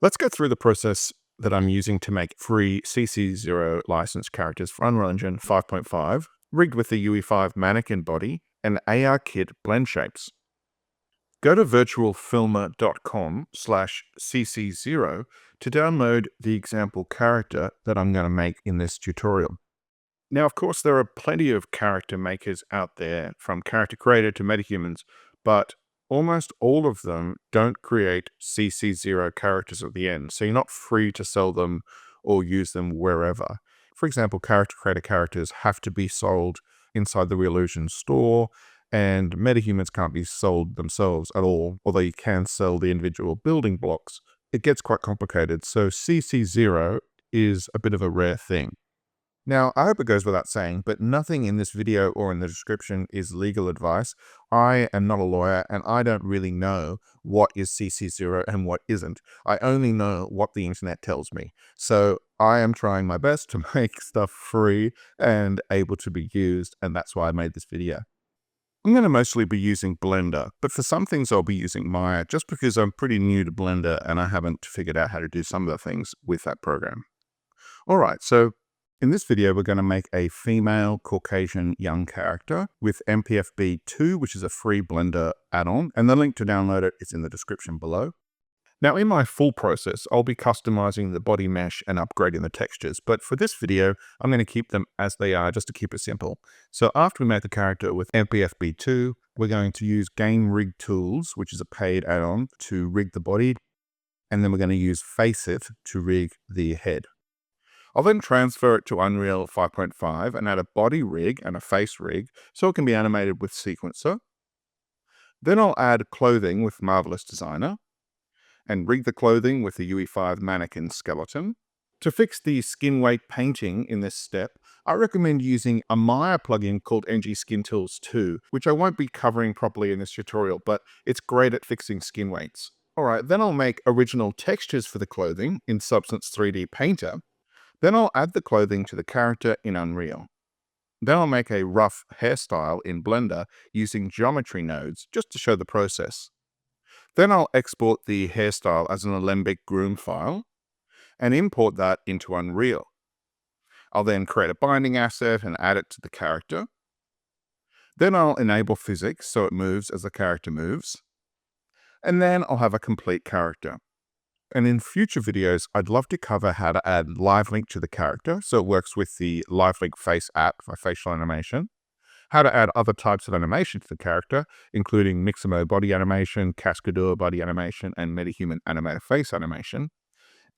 Let's go through the process that I'm using to make free CC0 licensed characters for Unreal Engine 5.5, rigged with the UE5 Mannequin body and ARKIT blend shapes. Go to virtualfilmer.com/cc0 to download the example character that I'm going to make in this tutorial. Now, of course, there are plenty of character makers out there, from character creator to metahumans, but almost all of them don't create CC0 characters at the end, so you're not free to sell them or use them wherever. For example, character creator characters have to be sold inside the Reallusion store, and metahumans can't be sold themselves at all, although you can sell the individual building blocks. It gets quite complicated, so CC0 is a bit of a rare thing. Now, I hope it goes without saying, but nothing in this video or in the description is legal advice. I am not a lawyer, and I don't really know what is CC0 and what isn't. I only know what the internet tells me. So I am trying my best to make stuff free and able to be used, and that's why I made this video. I'm going to mostly be using Blender, but for some things I'll be using Maya, just because I'm pretty new to Blender and I haven't figured out how to do some of the things with that program. All right, so in this video, we're going to make a female Caucasian young character with MPFB2, which is a free Blender add-on, and the link to download it is in the description below. Now, in my full process, I'll be customizing the body mesh and upgrading the textures, but for this video, I'm going to keep them as they are just to keep it simple. So after we make the character with MPFB2, we're going to use Game Rig Tools, which is a paid add-on, to rig the body, and then we're going to use Faceit to rig the head. I'll then transfer it to Unreal 5.5 and add a body rig and a face rig so it can be animated with Sequencer. Then I'll add clothing with Marvelous Designer and rig the clothing with the UE5 Mannequin skeleton. To fix the skin weight painting in this step, I recommend using a Maya plugin called NG Skin Tools 2, which I won't be covering properly in this tutorial, but it's great at fixing skin weights. Alright, then I'll make original textures for the clothing in Substance 3D Painter. Then I'll add the clothing to the character in Unreal. Then I'll make a rough hairstyle in Blender using geometry nodes just to show the process. Then I'll export the hairstyle as an Alembic groom file and import that into Unreal. I'll then create a binding asset and add it to the character. Then I'll enable physics so it moves as the character moves. And then I'll have a complete character. And in future videos, I'd love to cover how to add LiveLink to the character, so it works with the LiveLink Face app for facial animation, how to add other types of animation to the character, including Mixamo body animation, Cascadeur body animation, and Metahuman animated face animation,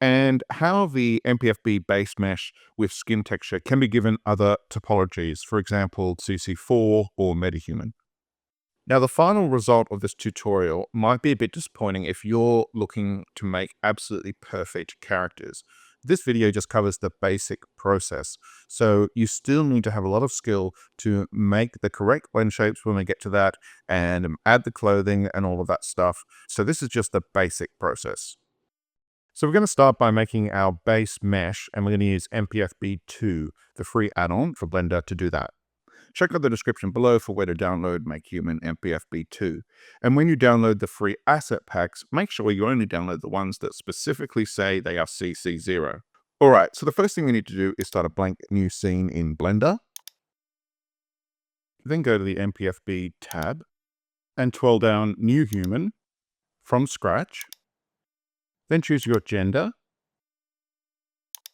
and how the MPFB base mesh with skin texture can be given other topologies, for example, CC4 or Metahuman. Now, the final result of this tutorial might be a bit disappointing if you're looking to make absolutely perfect characters. This video just covers the basic process, so you still need to have a lot of skill to make the correct blend shapes when we get to that, and add the clothing and all of that stuff. So this is just the basic process. So we're going to start by making our base mesh, and we're going to use MPFB2, the free add-on for Blender, to do that. Check out the description below for where to download MakeHuman MPFB2. And when you download the free asset packs, make sure you only download the ones that specifically say they are CC0. Alright, so the first thing we need to do is start a blank new scene in Blender. Then go to the MPFB tab and twirl down New Human from scratch. Then choose your gender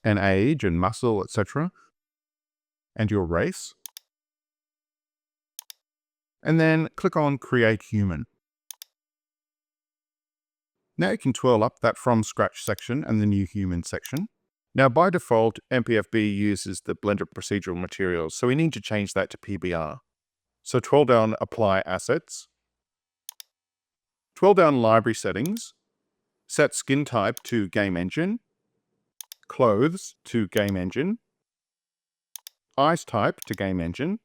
and age and muscle, etc. and your race. And then click on Create Human. Now you can twirl up that From Scratch section and the New Human section. Now by default, MPFB uses the Blender procedural materials, so we need to change that to PBR. So twirl down Apply Assets. Twirl down Library Settings. Set Skin Type to Game Engine. Clothes to Game Engine. Eyes Type to Game Engine.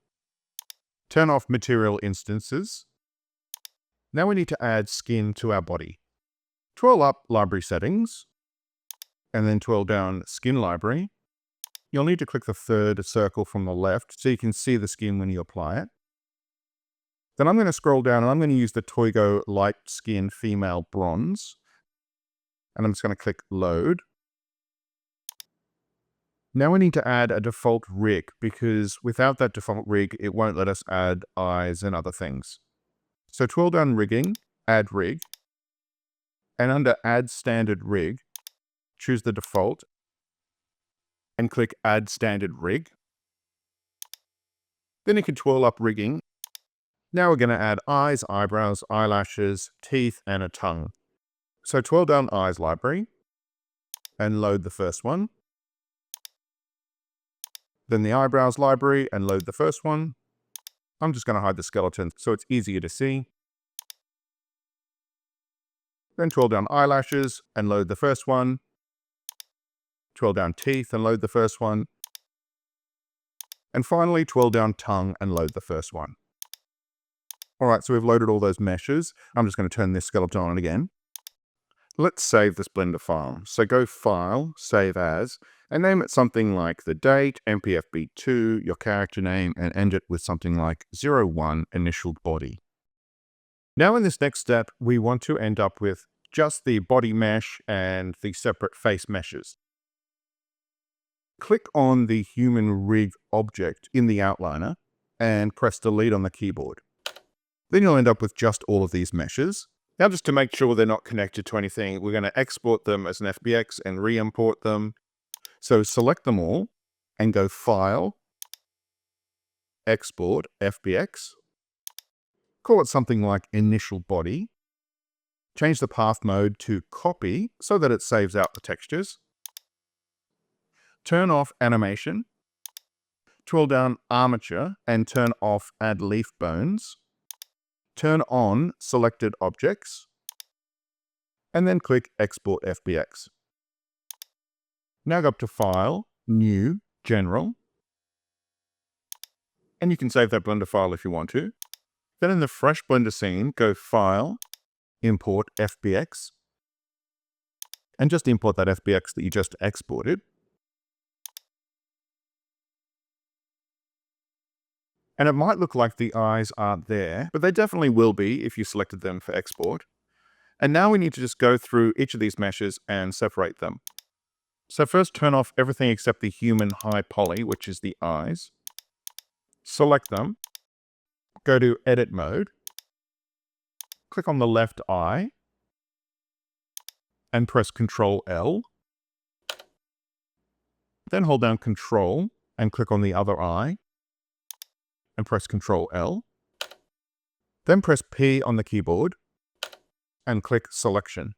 Turn off Material Instances. Now we need to add skin to our body. Twirl up Library Settings, and then twirl down Skin Library. You'll need to click the third circle from the left so you can see the skin when you apply it. Then I'm going to scroll down and I'm going to use the Toygo Light Skin Female Bronze. And I'm just going to click load. Now we need to add a default rig, because without that default rig, it won't let us add eyes and other things. So twirl down rigging, add rig, and under add standard rig, choose the default and click add standard rig. Then you can twirl up rigging. Now we're going to add eyes, eyebrows, eyelashes, teeth, and a tongue. So twirl down eyes library and load the first one. Then the eyebrows library and load the first one. I'm just going to hide the skeleton so it's easier to see. Then twirl down eyelashes and load the first one. Twirl down teeth and load the first one. And finally, twirl down tongue and load the first one. All right, so we've loaded all those meshes. I'm just going to turn this skeleton on again. Let's save this Blender file. So go File, Save As, and name it something like the date, MPFB2, your character name, and end it with something like 01 initial body. Now in this next step, we want to end up with just the body mesh and the separate face meshes. Click on the human rig object in the outliner and press delete on the keyboard. Then you'll end up with just all of these meshes. Now, just to make sure they're not connected to anything, we're going to export them as an FBX and re-import them. So select them all and go File, Export, FBX. Call it something like Initial Body. Change the path mode to Copy so that it saves out the textures. Turn off Animation. Twirl down Armature and turn off Add Leaf Bones. Turn on Selected Objects, and then click Export FBX. Now go up to File, New, General, and you can save that Blender file if you want to. Then in the fresh Blender scene, go File, Import FBX, and just import that FBX that you just exported. And it might look like the eyes aren't there, but they definitely will be if you selected them for export. And now we need to just go through each of these meshes and separate them. So first turn off everything except the human high poly, which is the eyes. Select them, go to edit mode, click on the left eye, and press Ctrl L. Then hold down Ctrl and click on the other eye, and press Ctrl L. Then press P on the keyboard and click Selection.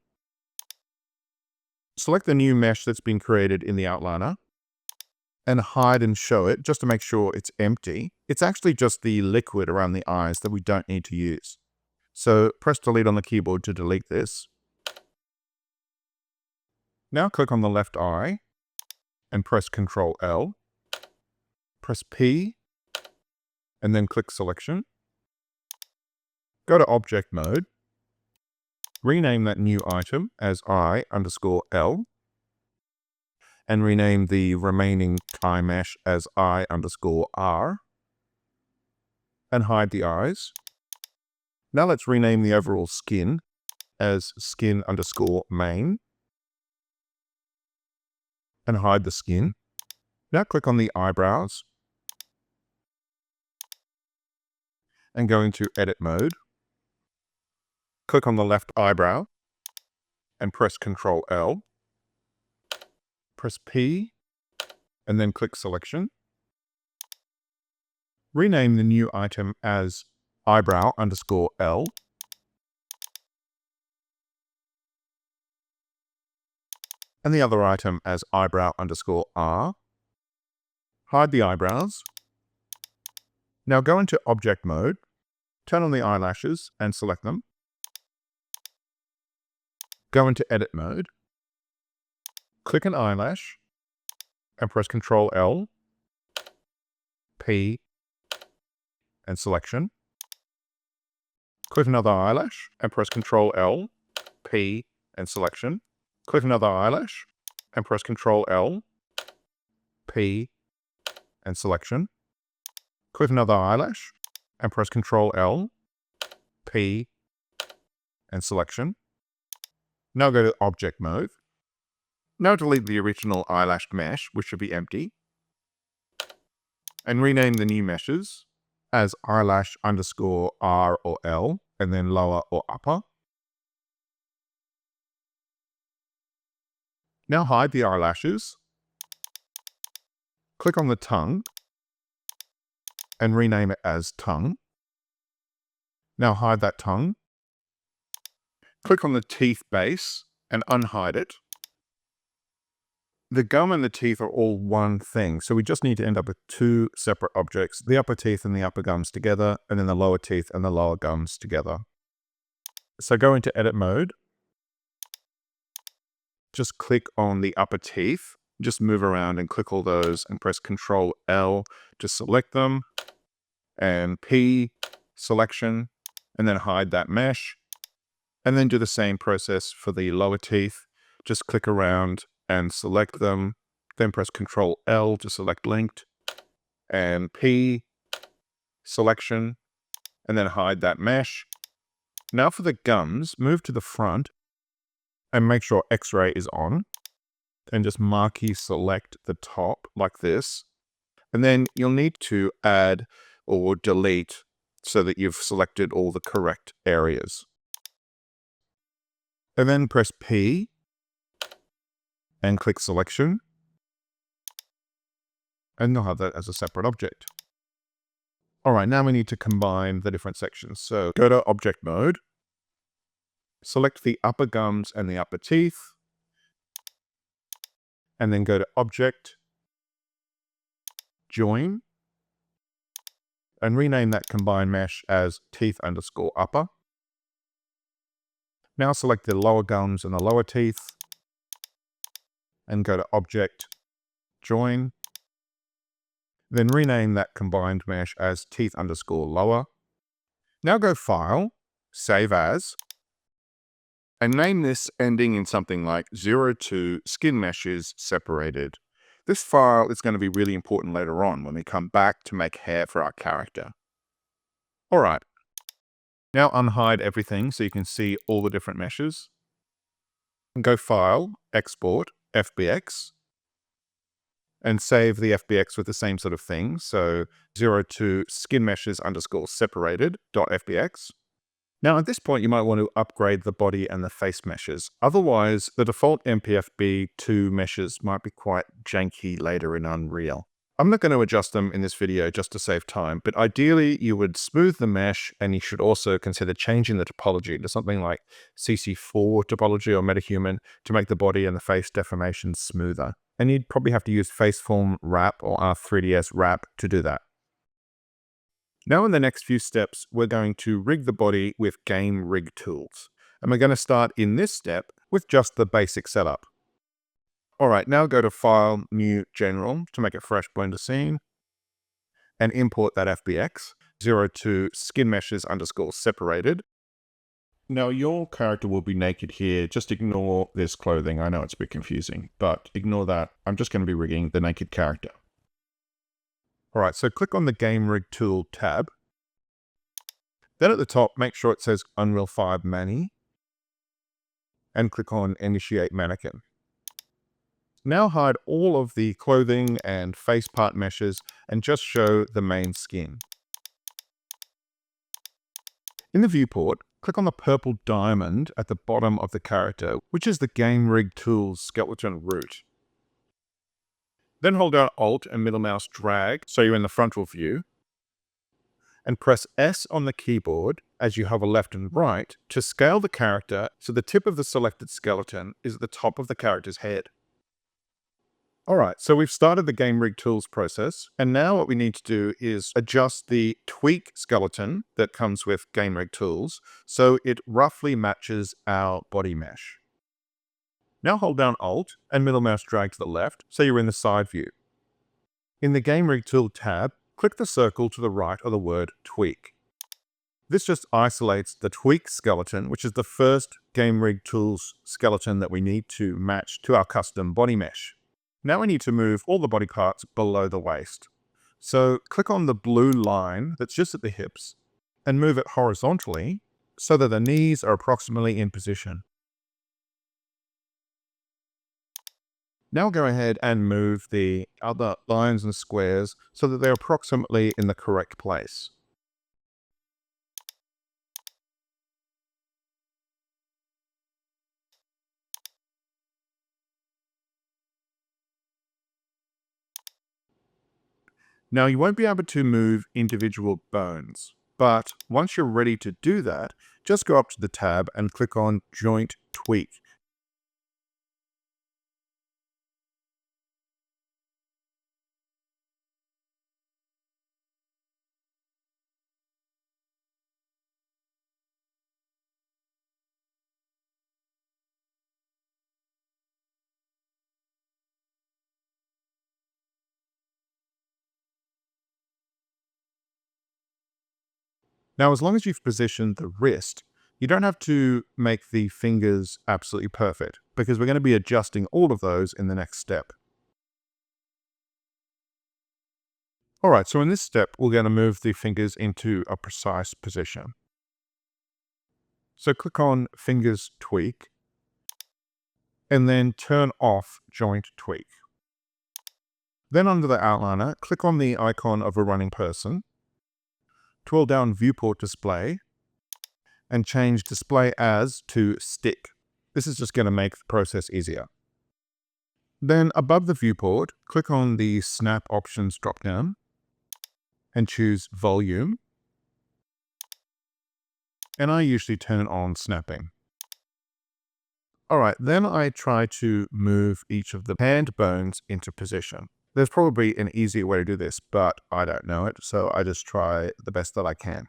Select the new mesh that's been created in the outliner and hide and show it just to make sure it's empty. It's actually just the liquid around the eyes that we don't need to use. So press delete on the keyboard to delete this. Now click on the left eye and press Ctrl L. Press P and then click Selection. Go to Object Mode. Rename that new item as I_L. And rename the remaining tie mesh as I_R. And hide the eyes. Now let's rename the overall skin as skin_main. And hide the skin. Now click on the eyebrows. And go into edit mode. Click on the left eyebrow and press Ctrl L. Press P and then click Selection. Rename the new item as eyebrow_L. And the other item as eyebrow_R. Hide the eyebrows. Now go into object mode, turn on the eyelashes and select them. Go into edit mode, click an eyelash and press Ctrl L, P, and selection. Click another eyelash and press Ctrl L, P, and selection. Click another eyelash and press Ctrl L, P, and selection. Click another eyelash and press Ctrl L, P, and selection. Now go to object mode. Now delete the original eyelash mesh, which should be empty, and rename the new meshes as eyelash underscore R or L, and then lower or upper. Now hide the eyelashes. Click on the tongue and rename it as tongue. Now hide that tongue. Click on the teeth base and unhide it. The gum and the teeth are all one thing, so we just need to end up with two separate objects, the upper teeth and the upper gums together, and then the lower teeth and the lower gums together. So go into edit mode. Just click on the upper teeth, just move around and click all those and press Control L to select them, and P, selection, and then hide that mesh. And then do the same process for the lower teeth. Just click around and select them, then press Control L to select linked, and P, selection, and then hide that mesh. Now for the gums, move to the front and make sure X-ray is on, and just marquee select the top like this. And then you'll need to add or delete so that you've selected all the correct areas. And then press P and click selection, and you'll have that as a separate object. All right, now we need to combine the different sections. So go to object mode, select the upper gums and the upper teeth, and then go to object, join, and rename that combined mesh as teeth underscore upper. Now select the lower gums and the lower teeth, and go to object, join, then rename that combined mesh as teeth underscore lower. Now go file, save as, and name this ending in something like 02 skin meshes separated. This file is going to be really important later on when we come back to make hair for our character. All right. Now unhide everything so you can see all the different meshes. And go file, export, FBX, and save the FBX with the same sort of thing. So 02 skin meshes underscore separated .fbx. Now at this point, you might want to upgrade the body and the face meshes. Otherwise, the default MPFB2 meshes might be quite janky later in Unreal. I'm not going to adjust them in this video just to save time, but ideally you would smooth the mesh, and you should also consider changing the topology to something like CC4 topology or metahuman to make the body and the face deformations smoother. And you'd probably have to use Faceform Wrap or R3DS Wrap to do that. Now in the next few steps, we're going to rig the body with Game Rig tools. And we're going to start in this step with just the basic setup. All right, now go to File, New, General to make a fresh Blender scene, and import that FBX, 02 skin meshes underscore separated. Now your character will be naked here. Just ignore this clothing. I know it's a bit confusing, but ignore that. I'm just going to be rigging the naked character. All right, so click on the Game Rig Tool tab. Then at the top, make sure it says Unreal 5 Manny, and click on Initiate Mannequin. Now hide all of the clothing and face part meshes and just show the main skin. In the viewport, click on the purple diamond at the bottom of the character, which is the Game Rig Tools skeleton root. Then hold down Alt and middle mouse drag so you're in the frontal view, and press S on the keyboard as you hover left and right to scale the character so the tip of the selected skeleton is at the top of the character's head. All right, so we've started the Game Rig Tools process, and now what we need to do is adjust the tweak skeleton that comes with Game Rig Tools so it roughly matches our body mesh. Now hold down Alt and middle mouse drag to the left so you're in the side view. In the Game Rig Tool tab, click the circle to the right of the word tweak. This just isolates the tweak skeleton, which is the first Game Rig Tools skeleton that we need to match to our custom body mesh. Now we need to move all the body parts below the waist. So click on the blue line that's just at the hips and move it horizontally so that the knees are approximately in position. Now go ahead and move the other lines and squares so that they're approximately in the correct place. Now you won't be able to move individual bones, but once you're ready to do that, just go up to the tab and click on Joint Tweak. Now, as long as you've positioned the wrist, you don't have to make the fingers absolutely perfect because we're going to be adjusting all of those in the next step. All right, so in this step, we're going to move the fingers into a precise position. So click on Fingers Tweak and then turn off Joint Tweak. Then under the outliner, click on the icon of a running person, twirl down Viewport Display, and change Display As to Stick. This is just going to make the process easier. Then above the viewport, click on the Snap Options dropdown and choose Volume. And I usually turn on snapping. All right, then I try to move each of the hand bones into position. There's probably an easier way to do this, but I don't know it, so I just try the best that I can.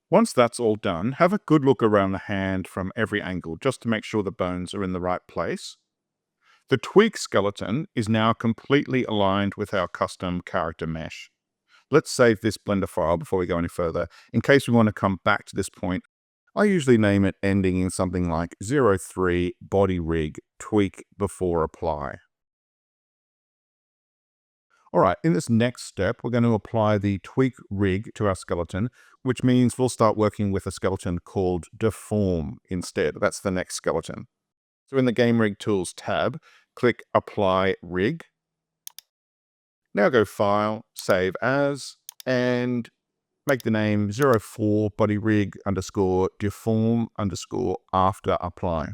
Once that's all done, have a good look around the hand from every angle just to make sure the bones are in the right place. The tweak skeleton is now completely aligned with our custom character mesh. Let's save this Blender file before we go any further. In case we want to come back to this point, I usually name it ending in something like 03 body rig tweak before apply. All right, in this next step, we're going to apply the tweak rig to our skeleton, which means we'll start working with a skeleton called deform instead. That's the next skeleton. So in the Game Rig Tools tab, click Apply Rig. Now go File, Save As, and make the name 04 body rig underscore deform underscore after apply.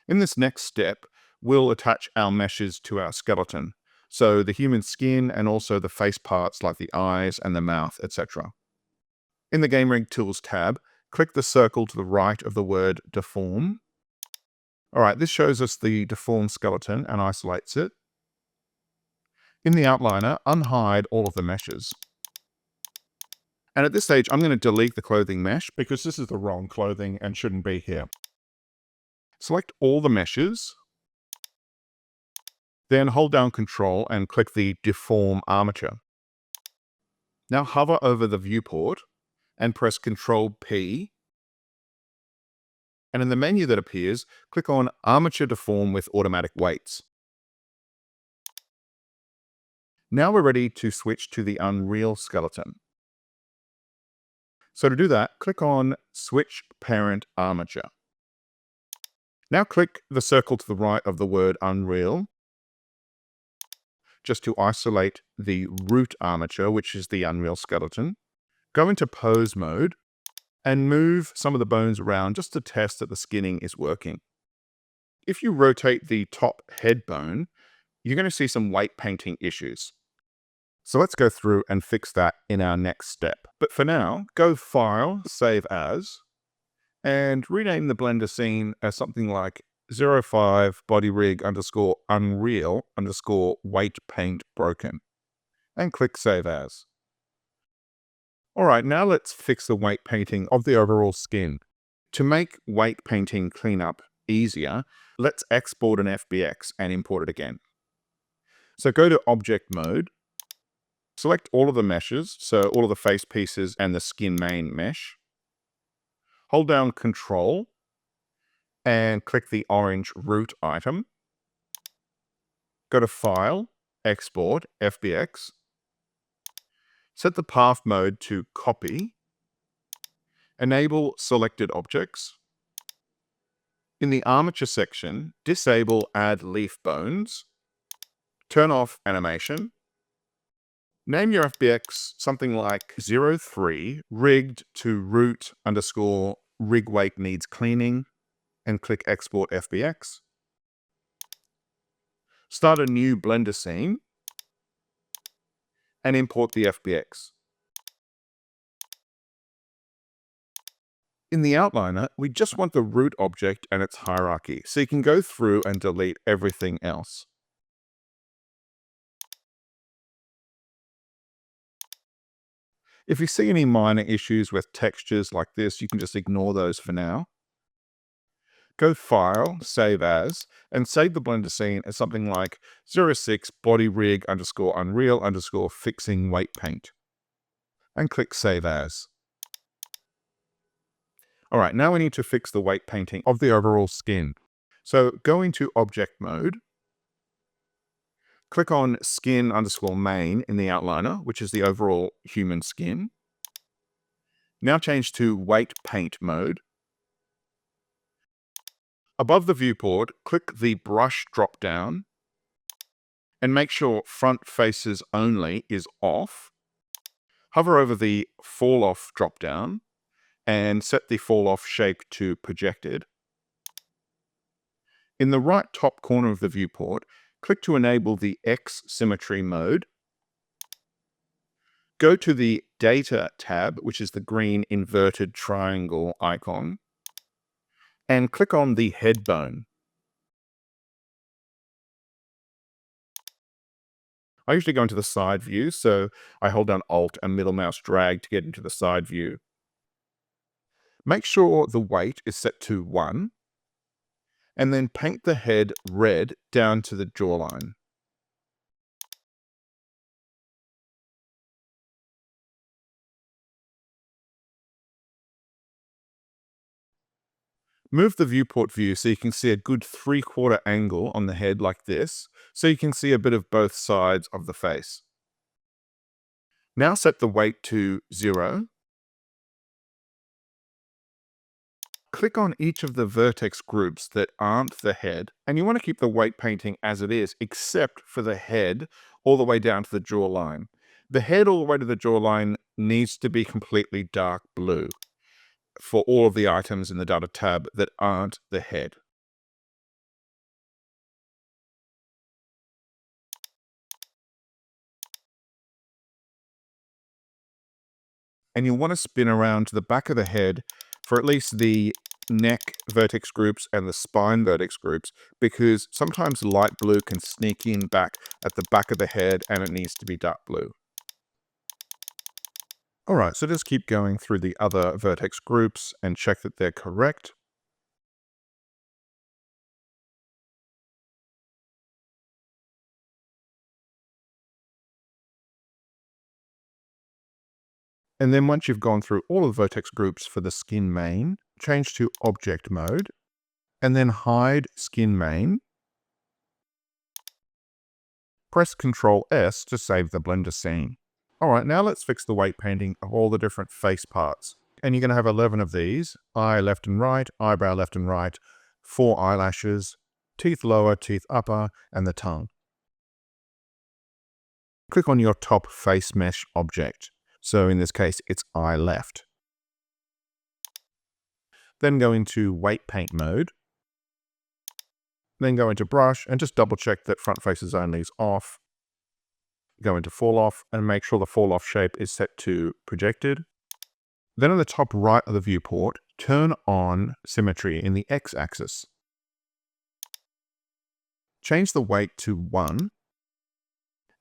In this next step, we'll attach our meshes to our skeleton. So the human skin and also the face parts like the eyes and the mouth, etc. In the Game Rig Tools tab, click the circle to the right of the word deform. All right, this shows us the deformed skeleton and isolates it. In the outliner, unhide all of the meshes. And at this stage, I'm going to delete the clothing mesh because this is the wrong clothing and shouldn't be here. Select all the meshes, then hold down Control and click the Deform Armature. Now hover over the viewport and press Control P. And in the menu that appears, click on Armature Deform with Automatic Weights. Now we're ready to switch to the Unreal skeleton. So to do that, click on Switch Parent Armature. Now click the circle to the right of the word Unreal, just to isolate the root armature, which is the Unreal skeleton. Go into Pose mode and move some of the bones around just to test that the skinning is working. If you rotate the top head bone, you're going to see some weight painting issues. So let's go through and fix that in our next step. But for now, go File, Save As, and rename the Blender scene as something like 05 body rig underscore unreal underscore weight paint broken, and click Save As. All right, now let's fix the weight painting of the overall skin. To make weight painting cleanup easier, let's export an FBX and import it again. So go to Object Mode, select all of the meshes, so all of the face pieces and the skin main mesh. Hold down Control and click the orange root item. Go to File, Export, FBX. Set the path mode to Copy. Enable Selected Objects. In the Armature section, disable Add Leaf Bones. Turn off Animation. Name your FBX something like 03 rigged to root underscore rig weight needs cleaning, and click Export FBX. Start a new Blender scene and import the FBX. In the outliner, we just want the root object and its hierarchy, so you can go through and delete everything else. If you see any minor issues with textures like this, you can just ignore those for now. Go File, Save As, and save the Blender scene as something like 06 body rig underscore unreal underscore fixing weight paint, and click Save As. All right, now we need to fix the weight painting of the overall skin. So go into Object Mode, click on Skin underscore main in the outliner, which is the overall human skin. Now change to Weight Paint mode. Above the viewport, click the Brush drop-down and make sure Front Faces Only is off. Hover over the Fall Off drop-down and set the Fall Off shape to Projected. In the right top corner of the viewport, click to enable the X Symmetry mode. Go to the Data tab, which is the green inverted triangle icon, and click on the head bone. I usually go into the side view, so I hold down Alt and middle mouse drag to get into the side view. Make sure the weight is set to 1, and then paint the head red down to the jawline. Move the viewport view so you can see a good 3/4 angle on the head like this, so you can see a bit of both sides of the face. Now set the weight to 0. Click on each of the vertex groups that aren't the head, and you want to keep the weight painting as it is, except for the head all the way down to the jawline. The head all the way to the jawline needs to be completely dark blue for all of the items in the data tab that aren't the head. And you'll want to spin around to the back of the head for at least the neck vertex groups and the spine vertex groups, because sometimes light blue can sneak in back at the back of the head and it needs to be dark blue. All right, so just keep going through the other vertex groups and check that they're correct. And then once you've gone through all of the vertex groups for the skin main, change to Object Mode, and then hide Skin Main. Press Ctrl S to save the Blender scene. All right, now let's fix the weight painting of all the different face parts. And you're going to have 11 of these: eye left and right, eyebrow left and right, 4 eyelashes, teeth lower, teeth upper, and the tongue. Click on your top face mesh object. So in this case, it's eye left. Then go into weight paint mode. Then go into brush and just double check that front faces only is off. go into fall off and make sure the fall off shape is set to projected. Then on the top right of the viewport, turn on symmetry in the x-axis. Change the weight to 1.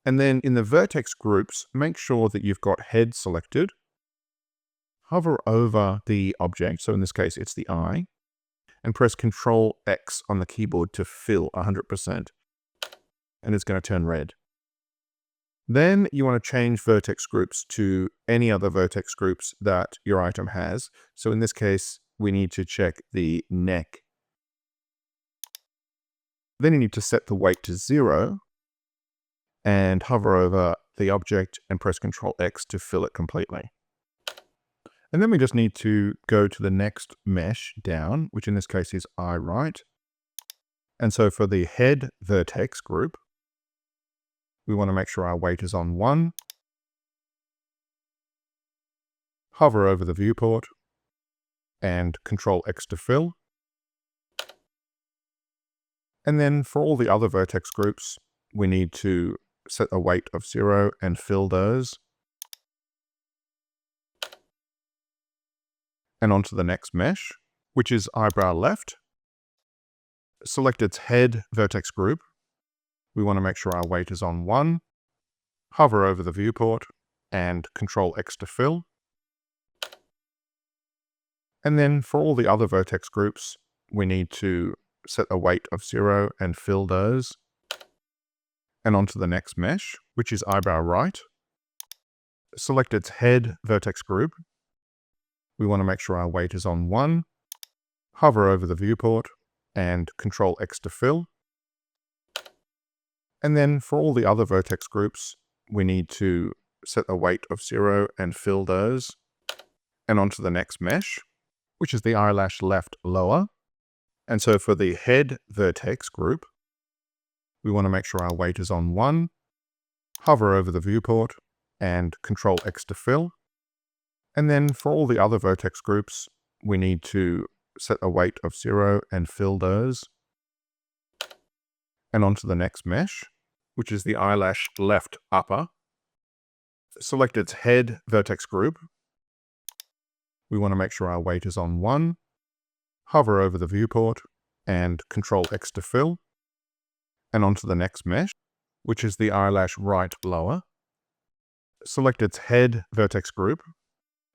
And then in the vertex groups, make sure that you've got head selected. Hover over the object, so in this case it's the eye, and press Ctrl X on the keyboard to fill 100%. And it's going to turn red. Then you want to change vertex groups to any other vertex groups that your item has. So in this case, we need to check the neck. Then you need to set the weight to 0 and hover over the object and press Ctrl X to fill it completely. And then we just need to go to the next mesh down, which in this case is eye right. And so for the head vertex group, we want to make sure our weight is on 1. Hover over the viewport and Ctrl X to fill. And then for all the other vertex groups, we need to set a weight of 0 and fill those. And onto the next mesh, which is eyebrow left. Select its head vertex group. We want to make sure our weight is on 1. Hover over the viewport and Ctrl X to fill. And then for all the other vertex groups, we need to set a weight of 0 and fill those. And onto the next mesh, which is eyebrow right. Select its head vertex group. We want to make sure our weight is on 1. Hover over the viewport and Ctrl X to fill. And then for all the other vertex groups, we need to set a weight of 0 and fill those. And onto the next mesh, which is the eyelash left lower. And so for the head vertex group, we want to make sure our weight is on 1. Hover over the viewport and Ctrl X to fill. And then for all the other vertex groups, we need to set a weight of 0 and fill those. And onto the next mesh, which is the eyelash left upper. Select its head vertex group. We want to make sure our weight is on 1. Hover over the viewport and Ctrl X to fill. And onto the next mesh, which is the eyelash right lower. Select its head vertex group.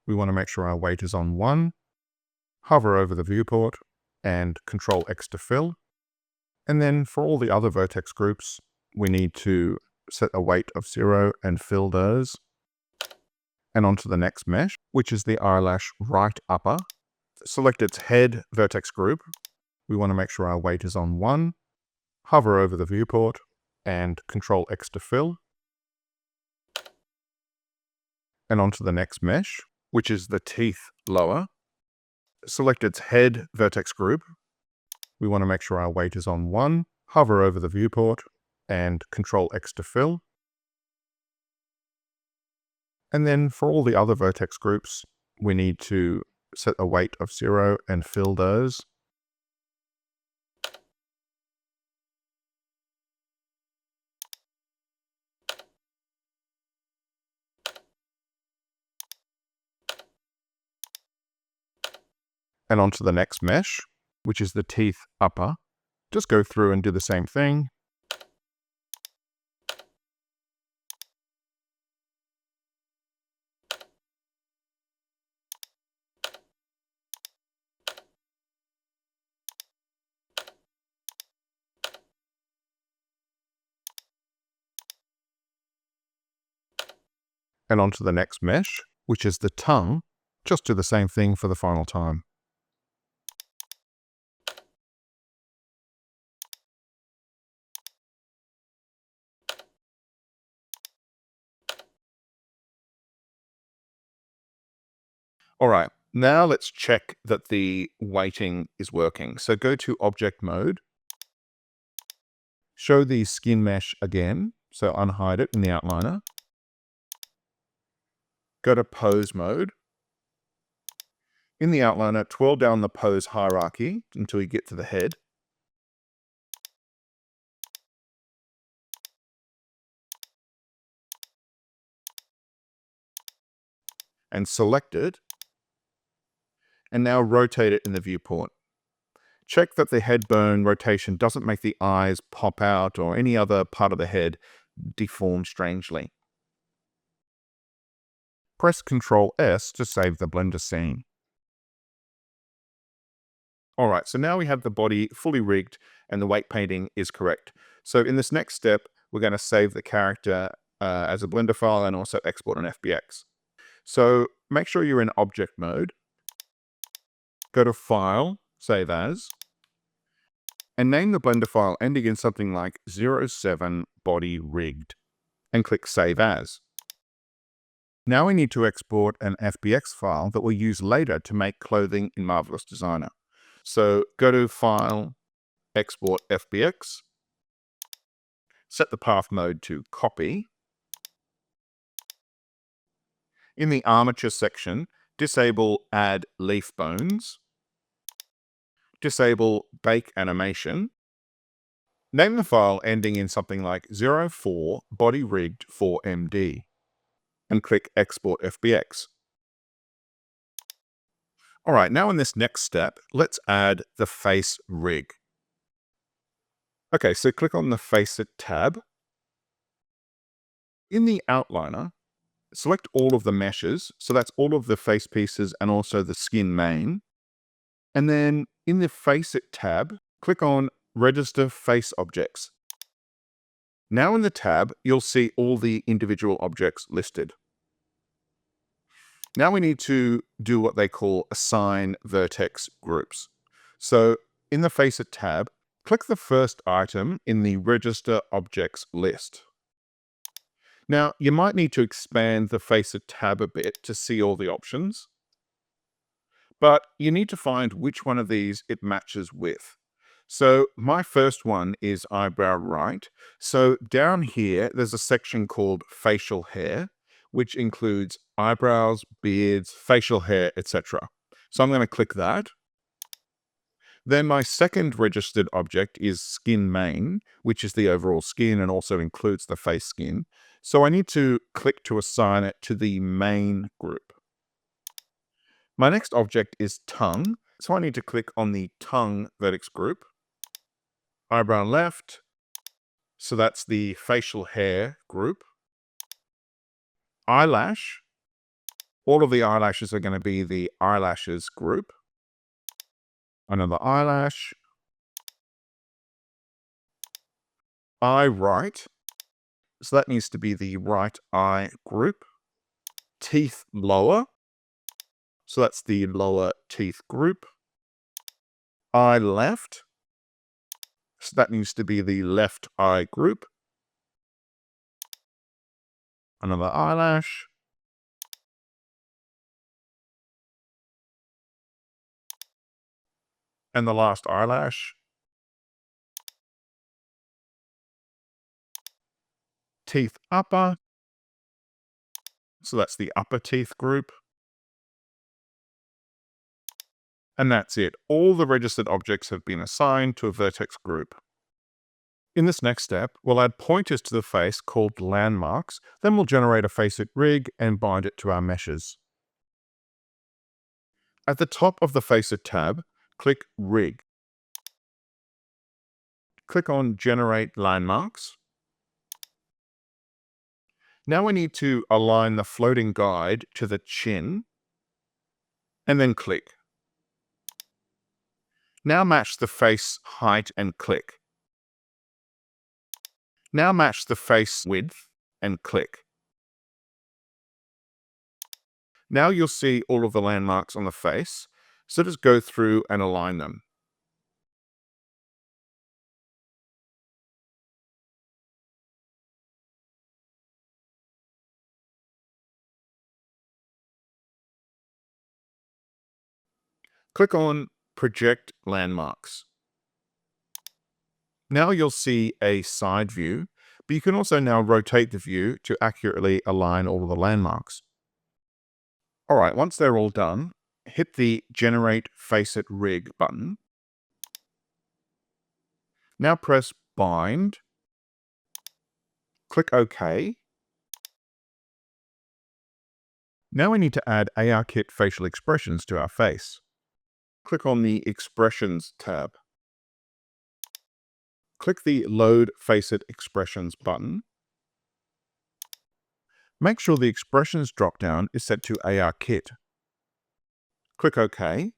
We want to make sure our weight is on 1. Hover over the viewport and Ctrl X to fill. And then for all the other vertex groups, we need to set a weight of 0 and fill those. And onto the next mesh, which is the eyelash right upper. Select its head vertex group. We want to make sure our weight is on 1. Hover over the viewport and Ctrl X to fill. And onto the next mesh, which is the teeth lower. Select its head vertex group. We want to make sure our weight is on 1. Hover over the viewport and Ctrl X to fill. And then for all the other vertex groups, we need to set a weight of 0 and fill those. And onto the next mesh, which is the teeth upper. Just go through and do the same thing. And onto the next mesh, which is the tongue. Just do the same thing for the final time. All right, now let's check that the weighting is working. So go to Object Mode. Show the skin mesh again. So unhide it in the outliner. Go to Pose Mode. In the outliner, twirl down the pose hierarchy until you get to the head. and select it, and now rotate it in the viewport. Check that the head bone rotation doesn't make the eyes pop out or any other part of the head deform strangely. Press Ctrl S to save the Blender scene. Alright, so now we have the body fully rigged and the weight painting is correct. So in this next step, we're going to save the character as a Blender file and also export an FBX. So make sure you're in object mode. Go to File, Save As, and name the Blender file ending in something like 07 body rigged, and click Save As. Now we need to export an FBX file that we'll use later to make clothing in Marvelous Designer. So go to File, Export FBX, set the path mode to Copy. In the Armature section, disable Add Leaf Bones, disable Bake Animation, name the file ending in something like 04 body rigged 4MD, and click Export FBX. Alright, now in this next step, let's add the face rig. Okay, so click on the Facet tab. In the outliner, select all of the meshes, so that's all of the face pieces and also the skin mane. And then in the Facet tab, click on Register Face Objects. Now in the tab, you'll see all the individual objects listed. Now we need to do what they call assign vertex groups. So in the Facet tab, click the first item in the Register Objects list. Now, you might need to expand the Facet tab a bit to see all the options, but you need to find which one of these it matches with. So my first one is eyebrow right. So down here, there's a section called facial hair, which includes eyebrows, beards, facial hair, etc. So I'm going to click that. Then my second registered object is skin mane, which is the overall skin and also includes the face skin. So I need to click to assign it to the main group. My next object is tongue, so I need to click on the tongue vertex group. Eyebrow left, so that's the facial hair group. Eyelash, all of the eyelashes are going to be the eyelashes group. Another eyelash. Eye right, so that needs to be the right eye group. Teeth lower, so that's the lower teeth group. Eye left, so that needs to be the left eye group. Another eyelash. And the last eyelash. Teeth upper, so that's the upper teeth group. And that's it. All the registered objects have been assigned to a vertex group. In this next step, we'll add pointers to the face called landmarks, then we'll generate a Facet rig and bind it to our meshes. At the top of the Facet tab, click Rig. Click on Generate Landmarks. Now we need to align the floating guide to the chin, and then click. Now match the face height and click. Now match the face width and click. Now you'll see all of the landmarks on the face, so just go through and align them. Click on Project Landmarks. Now you'll see a side view, but you can also now rotate the view to accurately align all of the landmarks. All right, once they're all done, hit the Generate Facet Rig button. Now press Bind. Click OK. Now we need to add ARKIT facial expressions to our face. Click on the Expressions tab. Click the Load Facet Expressions button. Make sure the Expressions dropdown is set to ARKit. Click OK.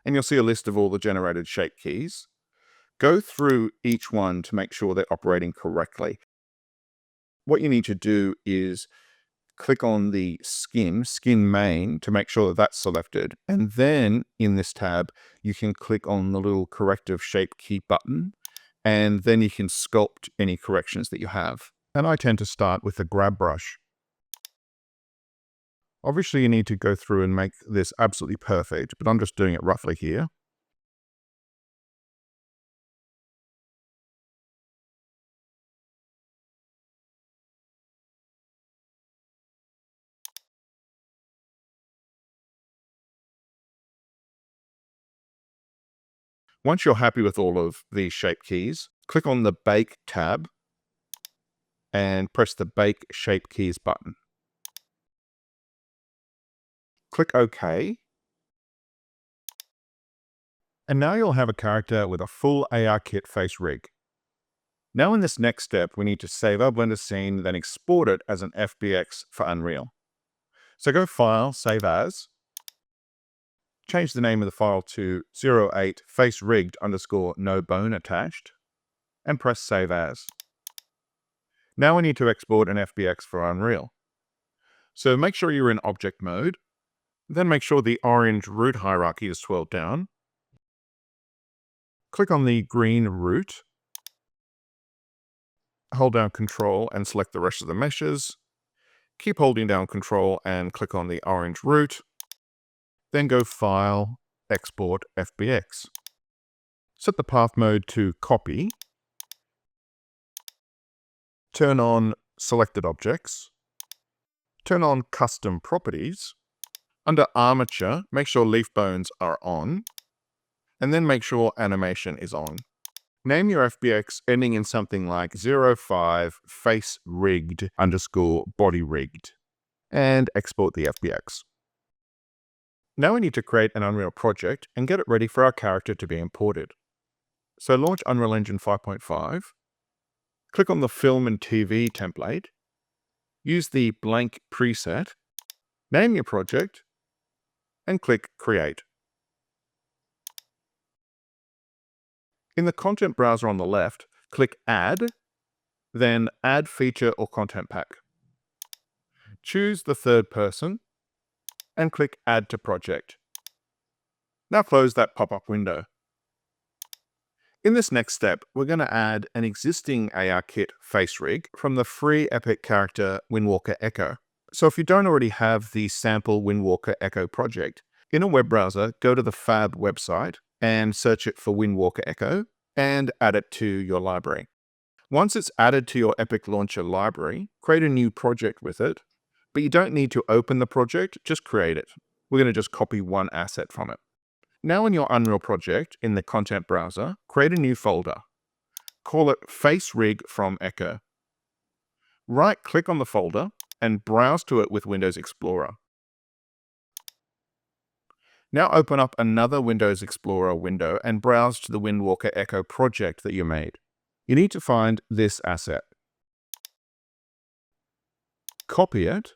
And you'll see a list of all the generated shape keys. Go through each one to make sure they're operating correctly. What you need to do is click on the skin main, to make sure that that's selected. And then in this tab, you can click on the little corrective shape key button, and then you can sculpt any corrections that you have. And I tend to start with a grab brush. Obviously, you need to go through and make this absolutely perfect, but I'm just doing it roughly here. Once you're happy with all of these shape keys, click on the Bake tab and press the Bake Shape Keys button. Click OK. And now you'll have a character with a full ARKit face rig. Now in this next step, we need to save our Blender scene, then export it as an FBX for Unreal. So go File, Save As. Change the name of the file to 08 face rigged _ no bone attached, and press Save As. Now we need to export an FBX for Unreal. So make sure you're in object mode, then make sure the orange root hierarchy is swirled down. Click on the green root, hold down Control and select the rest of the meshes. Keep holding down Control and click on the orange root. Then go File, Export FBX. Set the path mode to Copy. Turn on Selected Objects. Turn on Custom Properties. Under Armature, make sure leaf bones are on. And then make sure Animation is on. Name your FBX ending in something like 05 face rigged _ body rigged. And export the FBX. Now we need to create an Unreal project and get it ready for our character to be imported. So launch Unreal Engine 5.5. Click on the Film and TV template. Use the blank preset. Name your project. And click Create. In the content browser on the left, click Add, then Add Feature or Content Pack. Choose the third person and click Add to Project. Now close that pop-up window. In this next step, we're going to add an existing ARKit face rig from the free Epic character Windwalker Echo. So if you don't already have the sample Windwalker Echo project, in a web browser, go to the Fab website and search it for Windwalker Echo and add it to your library. Once it's added to your Epic Launcher library, create a new project with it, but you don't need to open the project, just create it. We're going to just copy one asset from it. Now in your Unreal project, in the content browser, create a new folder. Call it Face Rig from Echo. Right-click on the folder and browse to it with Windows Explorer. Now open up another Windows Explorer window and browse to the Windwalker Echo project that you made. You need to find this asset. Copy it.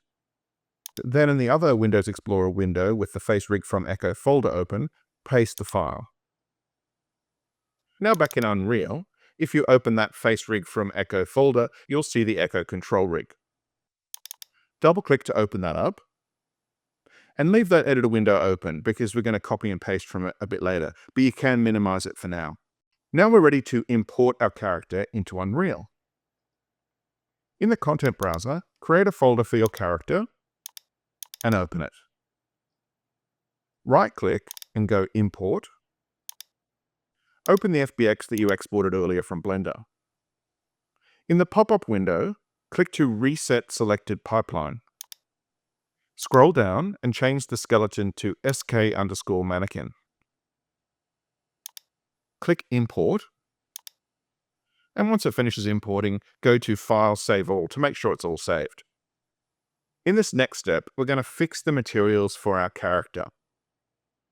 Then in the other Windows Explorer window with the Face Rig from Echo folder open, paste the file. Now back in Unreal, if you open that Face Rig from Echo folder, you'll see the Echo control rig. Double-click to open that up. And leave that editor window open because we're going to copy and paste from it a bit later, but you can minimize it for now. Now we're ready to import our character into Unreal. In the content browser, create a folder for your character and open it. Right-click and go Import. Open the FBX that you exported earlier from Blender. In the pop-up window, click to Reset Selected Pipeline. Scroll down and change the skeleton to sk_mannequin. Click Import. And once it finishes importing, go to File, Save All to make sure it's all saved. In this next step, we're going to fix the materials for our character.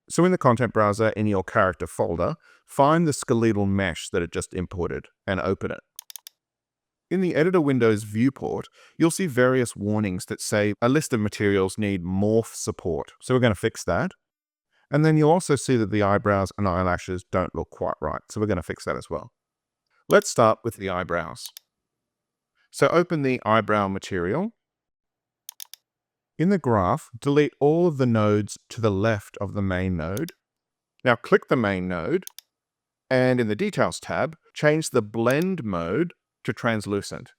So in the content browser in your character folder, find the skeletal mesh that it just imported and open it. In the editor window's viewport, you'll see various warnings that say a list of materials need morph support. So we're going to fix that. And then you'll also see that the eyebrows and eyelashes don't look quite right. So we're going to fix that as well. Let's start with the eyebrows. So open the eyebrow material. In the graph, delete all of the nodes to the left of the main node. Now click the main node, and in the Details tab, change the blend mode to translucent.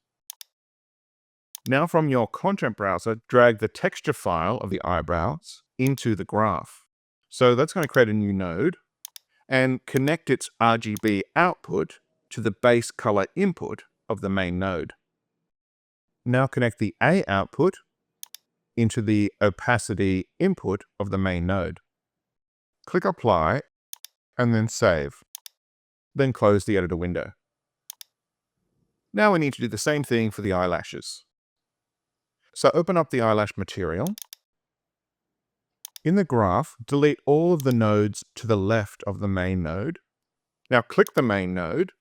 Now from your content browser, drag the texture file of the eyebrows into the graph. So that's going to create a new node and connect its RGB output to the base color input of the main node. Now connect the A output into the opacity input of the main node. Click Apply and then Save. Then close the editor window. Now we need to do the same thing for the eyelashes. So open up the eyelash material. In the graph, delete all of the nodes to the left of the main node. Now click the main node,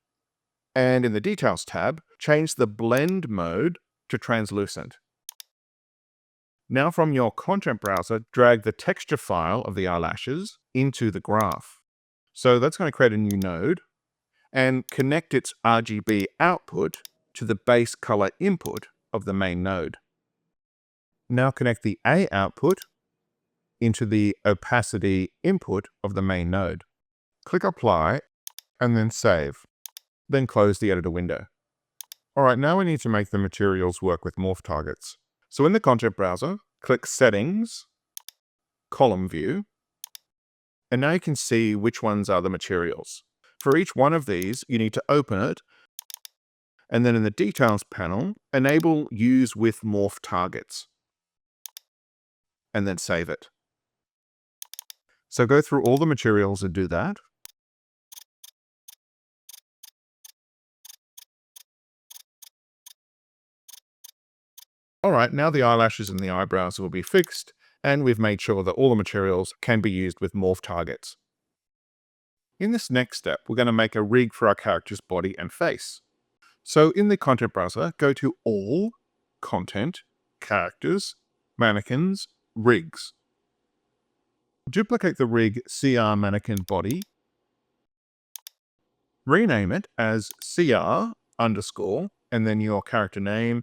and in the Details tab, change the blend mode to translucent. Now from your content browser, drag the texture file of the eyelashes into the graph. So that's going to create a new node and connect its RGB output to the base color input of the main node. Now connect the A output into the opacity input of the main node. Click Apply and then Save. Then close the editor window. All right, now we need to make the materials work with morph targets. So in the content browser, click Settings, Column View, and now you can see which ones are the materials. For each one of these, you need to open it, and then in the Details panel, enable Use with Morph Targets, and then save it. So go through all the materials and do that. All right, now the eyelashes and the eyebrows will be fixed, and we've made sure that all the materials can be used with morph targets. In this next step, we're going to make a rig for our character's body and face. So in the content browser, go to All, Content, Characters, Mannequins, Rigs. Duplicate the rig CR Mannequin Body. Rename it as CR underscore, and then your character name,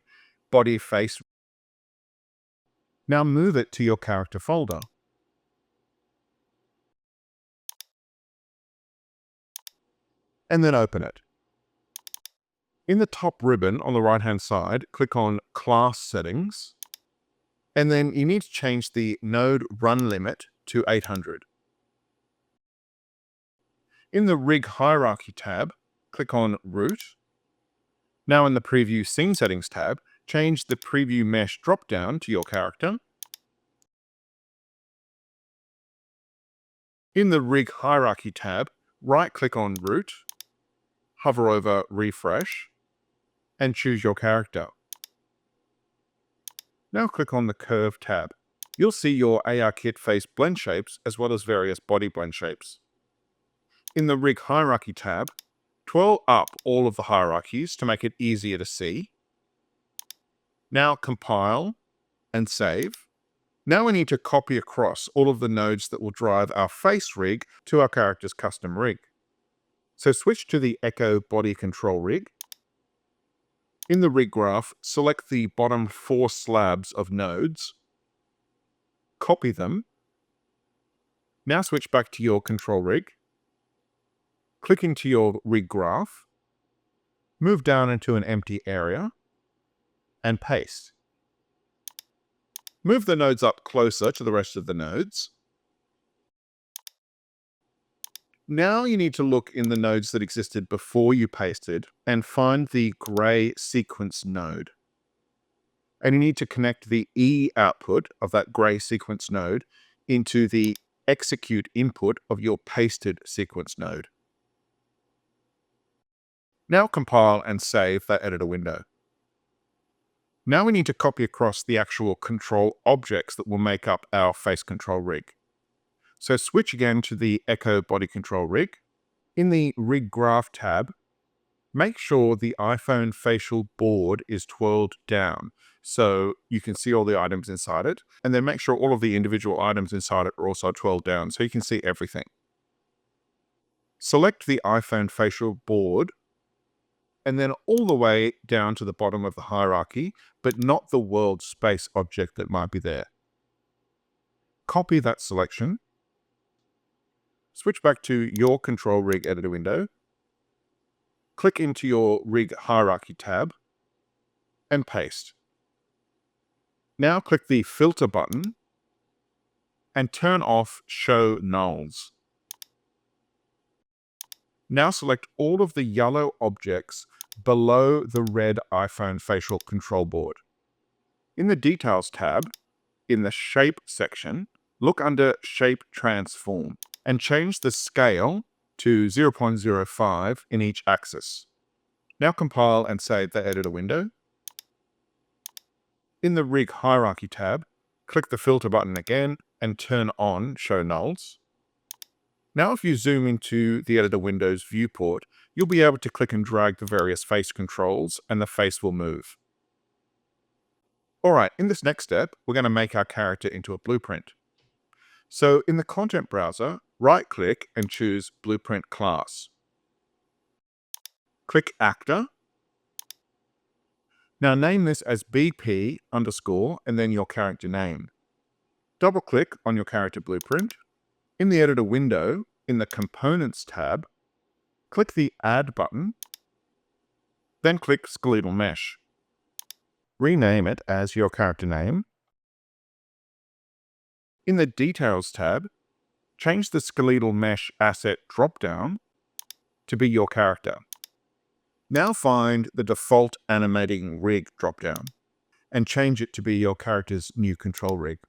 body, face. Now move it to your character folder. And then open it. In the top ribbon on the right-hand side, click on Class Settings, and then you need to change the node run limit to 800. In the Rig Hierarchy tab, click on Root. Now in the Preview Scene Settings tab, change the Preview Mesh dropdown to your character. In the Rig Hierarchy tab, right-click on Root, hover over Refresh, and choose your character. Now click on the Curve tab. You'll see your ARKIT face blend shapes as well as various body blend shapes. In the Rig Hierarchy tab, twirl up all of the hierarchies to make it easier to see. Now compile and save. Now we need to copy across all of the nodes that will drive our face rig to our character's custom rig. So switch to the Echo Body Control rig. In the rig graph, select the bottom 4 slabs of nodes. Copy them. Now switch back to your control rig. Click into your rig graph. Move down into an empty area. And paste. Move the nodes up closer to the rest of the nodes. Now you need to look in the nodes that existed before you pasted and find the gray sequence node. And you need to connect the E output of that gray sequence node into the execute input of your pasted sequence node. Now compile and save that editor window. Now we need to copy across the actual control objects that will make up our face control rig. So switch again to the Echo Body Control rig. In the Rig Graph tab, make sure the iPhone facial board is twirled down so you can see all the items inside it, and then make sure all of the individual items inside it are also twirled down so you can see everything. Select the iPhone facial board and then all the way down to the bottom of the hierarchy, but not the world space object that might be there. Copy that selection, switch back to your Control Rig Editor window, click into your Rig Hierarchy tab, and paste. Now click the Filter button and turn off Show Nulls. Now select all of the yellow objects below the red iPhone facial control board. In the Details tab, in the Shape section, look under Shape Transform and change the scale to 0.05 in each axis. Now compile and save the editor window. In the Rig Hierarchy tab, click the Filter button again and turn on Show Nulls. Now if you zoom into the editor window's viewport, you'll be able to click and drag the various face controls and the face will move. Alright, in this next step, we're going to make our character into a blueprint. So in the content browser, right-click and choose Blueprint Class. Click Actor. Now name this as BP underscore and then your character name. Double-click on your character blueprint. In the editor window, in the Components tab, click the Add button, then click Skeletal Mesh. Rename it as your character name. In the Details tab, change the Skeletal Mesh Asset dropdown to be your character. Now find the default animating rig dropdown and change it to be your character's new control rig.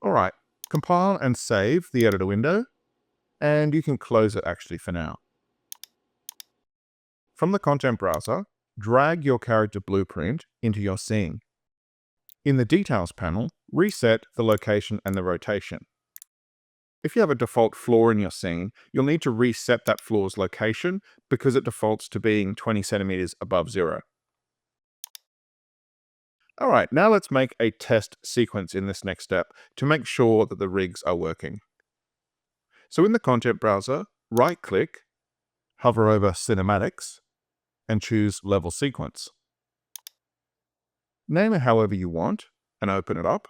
Alright, compile and save the editor window, and you can close it actually for now. From the content browser, drag your character blueprint into your scene. In the Details panel, reset the location and the rotation. If you have a default floor in your scene, you'll need to reset that floor's location because it defaults to being 20 centimeters above zero. All right, now let's make a test sequence in this next step to make sure that the rigs are working. So in the content browser, right-click, hover over Cinematics, and choose Level Sequence. Name it however you want, and open it up.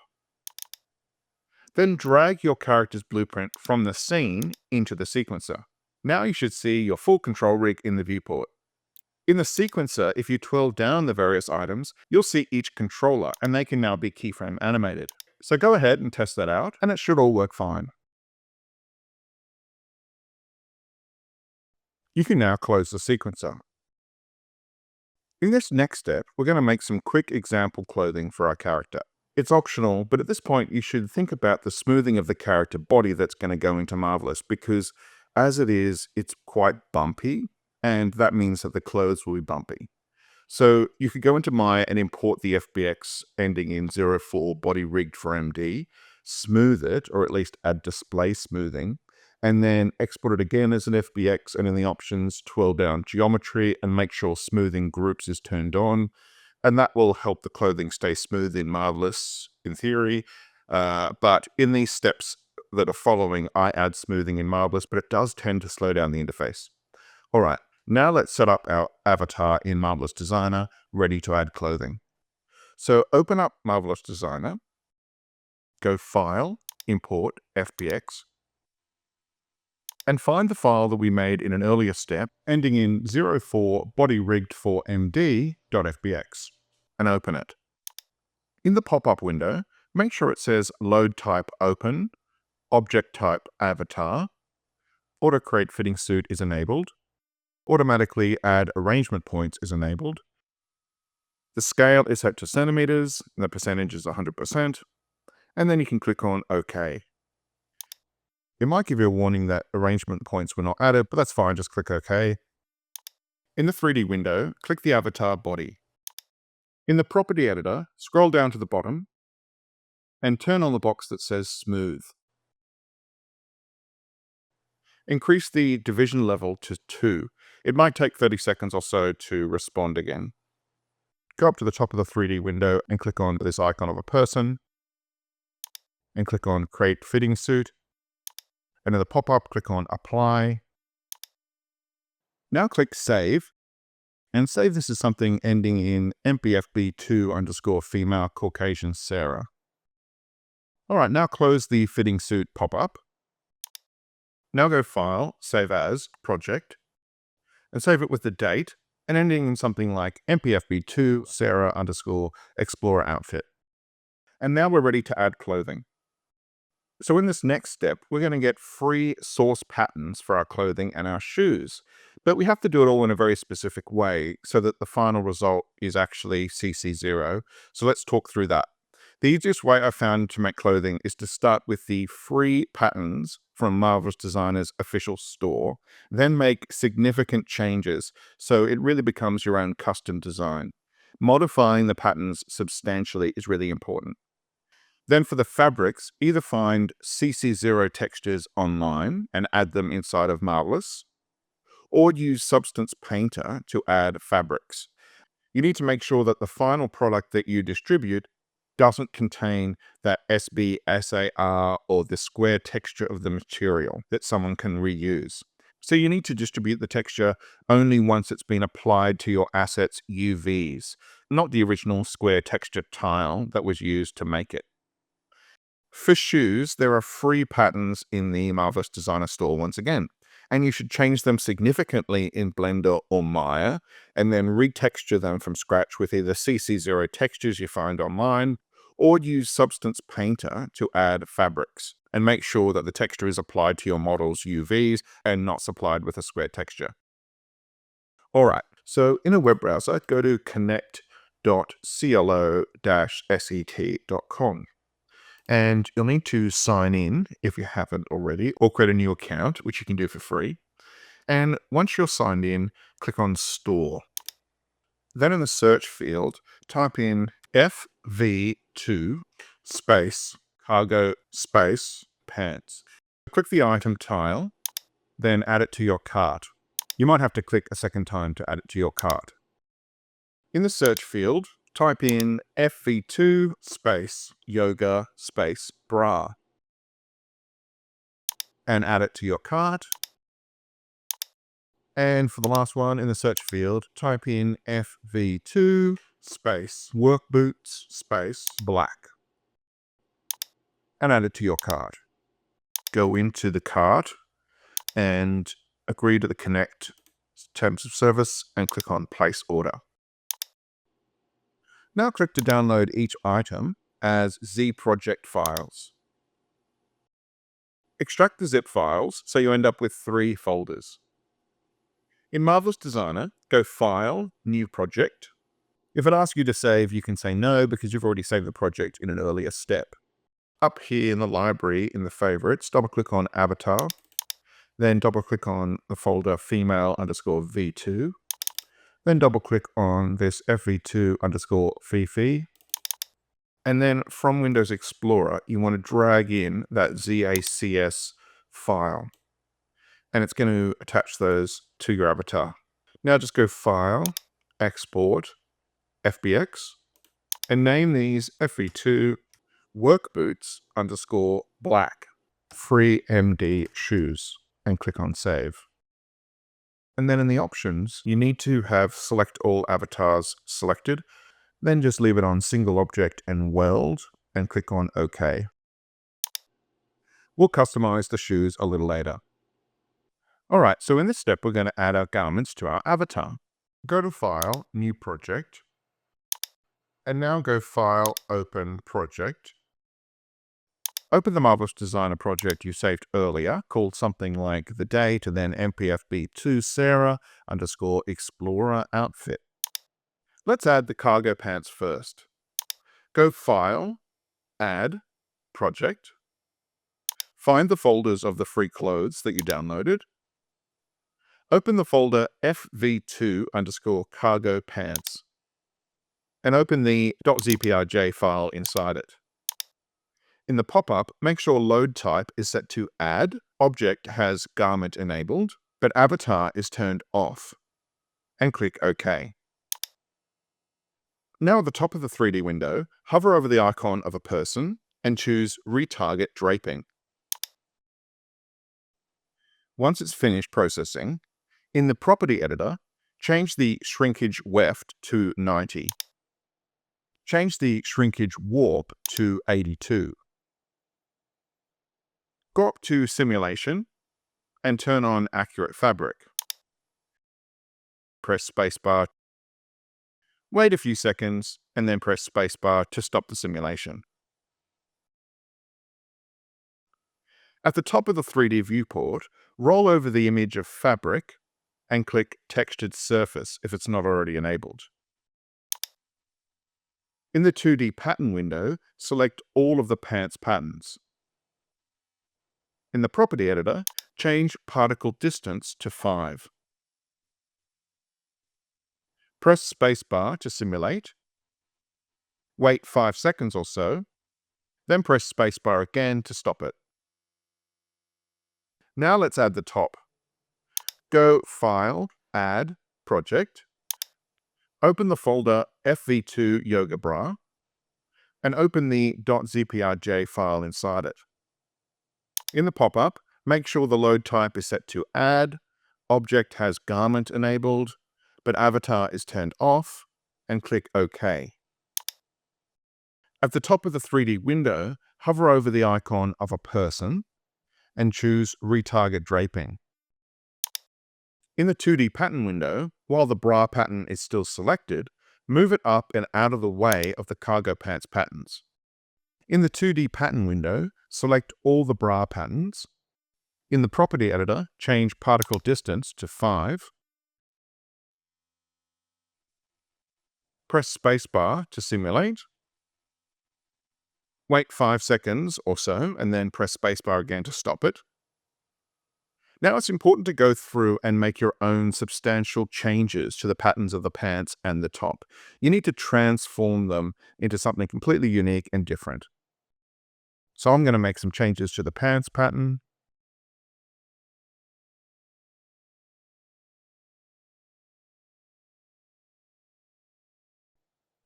Then drag your character's blueprint from the scene into the sequencer. Now you should see your full control rig in the viewport. In the sequencer, if you twirl down the various items, you'll see each controller, and they can now be keyframe animated. So go ahead and test that out, and it should all work fine. You can now close the sequencer. In this next step, we're going to make some quick example clothing for our character. It's optional, but at this point you should think about the smoothing of the character body that's going to go into Marvelous, because as it is, it's quite bumpy, and that means that the clothes will be bumpy. So you could go into Maya and import the FBX ending in 04 body rigged for MD, smooth it, or at least add display smoothing, and then export it again as an FBX, and in the options, twirl down geometry and make sure smoothing groups is turned on. And that will help the clothing stay smooth in Marvelous, in theory. But in these steps that are following, I add smoothing in Marvelous, but it does tend to slow down the interface. All right, now let's set up our avatar in Marvelous Designer, ready to add clothing. So open up Marvelous Designer, go File, Import, FBX, and find the file that we made in an earlier step, ending in 04 body rigged for MD.fbx, and open it. In the pop-up window, make sure it says Load Type Open, Object Type Avatar, Auto Create Fitting Suit is enabled, Automatically Add Arrangement Points is enabled, the scale is set to centimeters, and the percentage is 100%, and then you can click on OK. It might give you a warning that arrangement points were not added, but that's fine, just click OK. In the 3D window, click the avatar body. In the property editor, scroll down to the bottom and turn on the box that says smooth. Increase the division level to 2. It might take 30 seconds or so to respond again. Go up to the top of the 3D window and click on this icon of a person and click on Create Fitting Suit. And in the pop-up, click on Apply. Now click Save, and save this as something ending in MPFB2_female Caucasian Sarah. All right, now close the Fitting Suit pop-up. Now go File, Save As, Project, and save it with the date, and ending in something like MPFB2 Sarah_Explorer Outfit. And now we're ready to add clothing. So in this next step, we're going to get free source patterns for our clothing and our shoes. But we have to do it all in a very specific way so that the final result is actually CC0. So let's talk through that. The easiest way I found to make clothing is to start with the free patterns from Marvelous Designer's official store, then make significant changes so it really becomes your own custom design. Modifying the patterns substantially is really important. Then for the fabrics, either find CC0 textures online and add them inside of Marvelous, or use Substance Painter to add fabrics. You need to make sure that the final product that you distribute doesn't contain that SBSAR or the square texture of the material that someone can reuse. So you need to distribute the texture only once it's been applied to your asset's UVs, not the original square texture tile that was used to make it. For shoes, there are free patterns in the Marvelous Designer store once again, and you should change them significantly in Blender or Maya, and then retexture them from scratch with either CC0 textures you find online, or use Substance Painter to add fabrics, and make sure that the texture is applied to your model's UVs and not supplied with a square texture. Alright, so in a web browser, go to connect.clo-set.com. And you'll need to sign in if you haven't already, or create a new account, which you can do for free. And once you're signed in, click on Store. Then in the search field, type in FV2 space cargo space pants. Click the item tile, then add it to your cart. You might have to click a second time to add it to your cart. In the search field, type in FV2 space yoga space bra and add it to your cart. And for the last one in the search field, type in FV2 space work boots space black and add it to your cart. Go into the cart and agree to the Connect terms of service and click on Place Order. Now click to download each item as Z project files. Extract the zip files so you end up with 3 folders. In Marvelous Designer, go File, New Project. If it asks you to save, you can say no because you've already saved the project in an earlier step. Up here in the library, in the favorites, double-click on Avatar, then double-click on the folder female_v2, then double-click on this fv2_fifi, and then from Windows Explorer, you want to drag in that ZACS file, and it's going to attach those to your avatar. Now just go File, Export, FBX, and name these FV2 work boots _black free MD shoes, and click on Save. And then in the options, you need to have Select All Avatars selected, then just leave it on Single Object and Weld, and click on OK. We'll customize the shoes a little later. Alright, so in this step, we're going to add our garments to our avatar. Go to File, New Project, and now go File, Open Project. Open the Marvelous Designer project you saved earlier, called something like the date, and then MPFB2 Sarah_Explorer Outfit. Let's add the cargo pants first. Go File, Add, Project. Find the folders of the free clothes that you downloaded. Open the folder fv2 underscore cargo pants and open the .zprj file inside it. In the pop-up, make sure load type is set to add, object has garment enabled, but avatar is turned off, and click OK. Now at the top of the 3D window, hover over the icon of a person and choose Retarget Draping. Once it's finished processing, in the property editor, change the shrinkage weft to 90. Change the shrinkage warp to 82. Go up to Simulation and turn on Accurate Fabric. Press spacebar. Wait a few seconds and then press spacebar to stop the simulation. At the top of the 3D viewport, roll over the image of fabric and click Textured Surface if it's not already enabled. In the 2D pattern window, select all of the pants patterns. In the property editor, change particle distance to 5. Press spacebar to simulate. Wait 5 seconds or so, then press spacebar again to stop it. Now let's add the top. Go File, Add, Project. Open the folder FV2 Yoga Bra and open the .zprj file inside it. In the pop-up, make sure the load type is set to Add, object has garment enabled, but avatar is turned off, and click OK. At the top of the 3D window, hover over the icon of a person and choose Retarget Draping. In the 2D pattern window, while the bra pattern is still selected, move it up and out of the way of the cargo pants patterns. In the 2D pattern window, select all the bra patterns. In the property editor, change particle distance to 5. Press spacebar to simulate. Wait 5 seconds or so, and then press spacebar again to stop it. Now it's important to go through and make your own substantial changes to the patterns of the pants and the top. You need to transform them into something completely unique and different. So I'm going to make some changes to the pants pattern.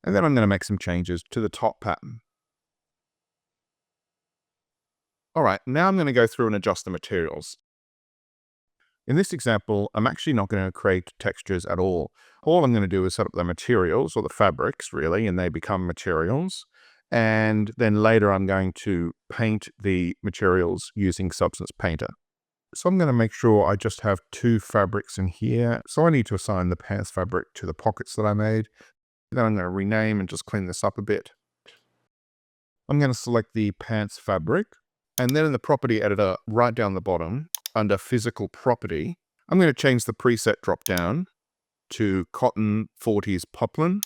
And then I'm going to make some changes to the top pattern. All right, now I'm going to go through and adjust the materials. In this example, I'm actually not going to create textures at all. All I'm going to do is set up the materials, or the fabrics really, and they become materials. And then later I'm going to paint the materials using Substance Painter. So I'm going to make sure I just have 2 fabrics in here. So I need to assign the pants fabric to the pockets that I made. Then I'm going to rename and just clean this up a bit. I'm going to select the pants fabric. And then in the property editor, right down the bottom, under Physical Property, I'm going to change the preset drop-down to Cotton 40s Poplin.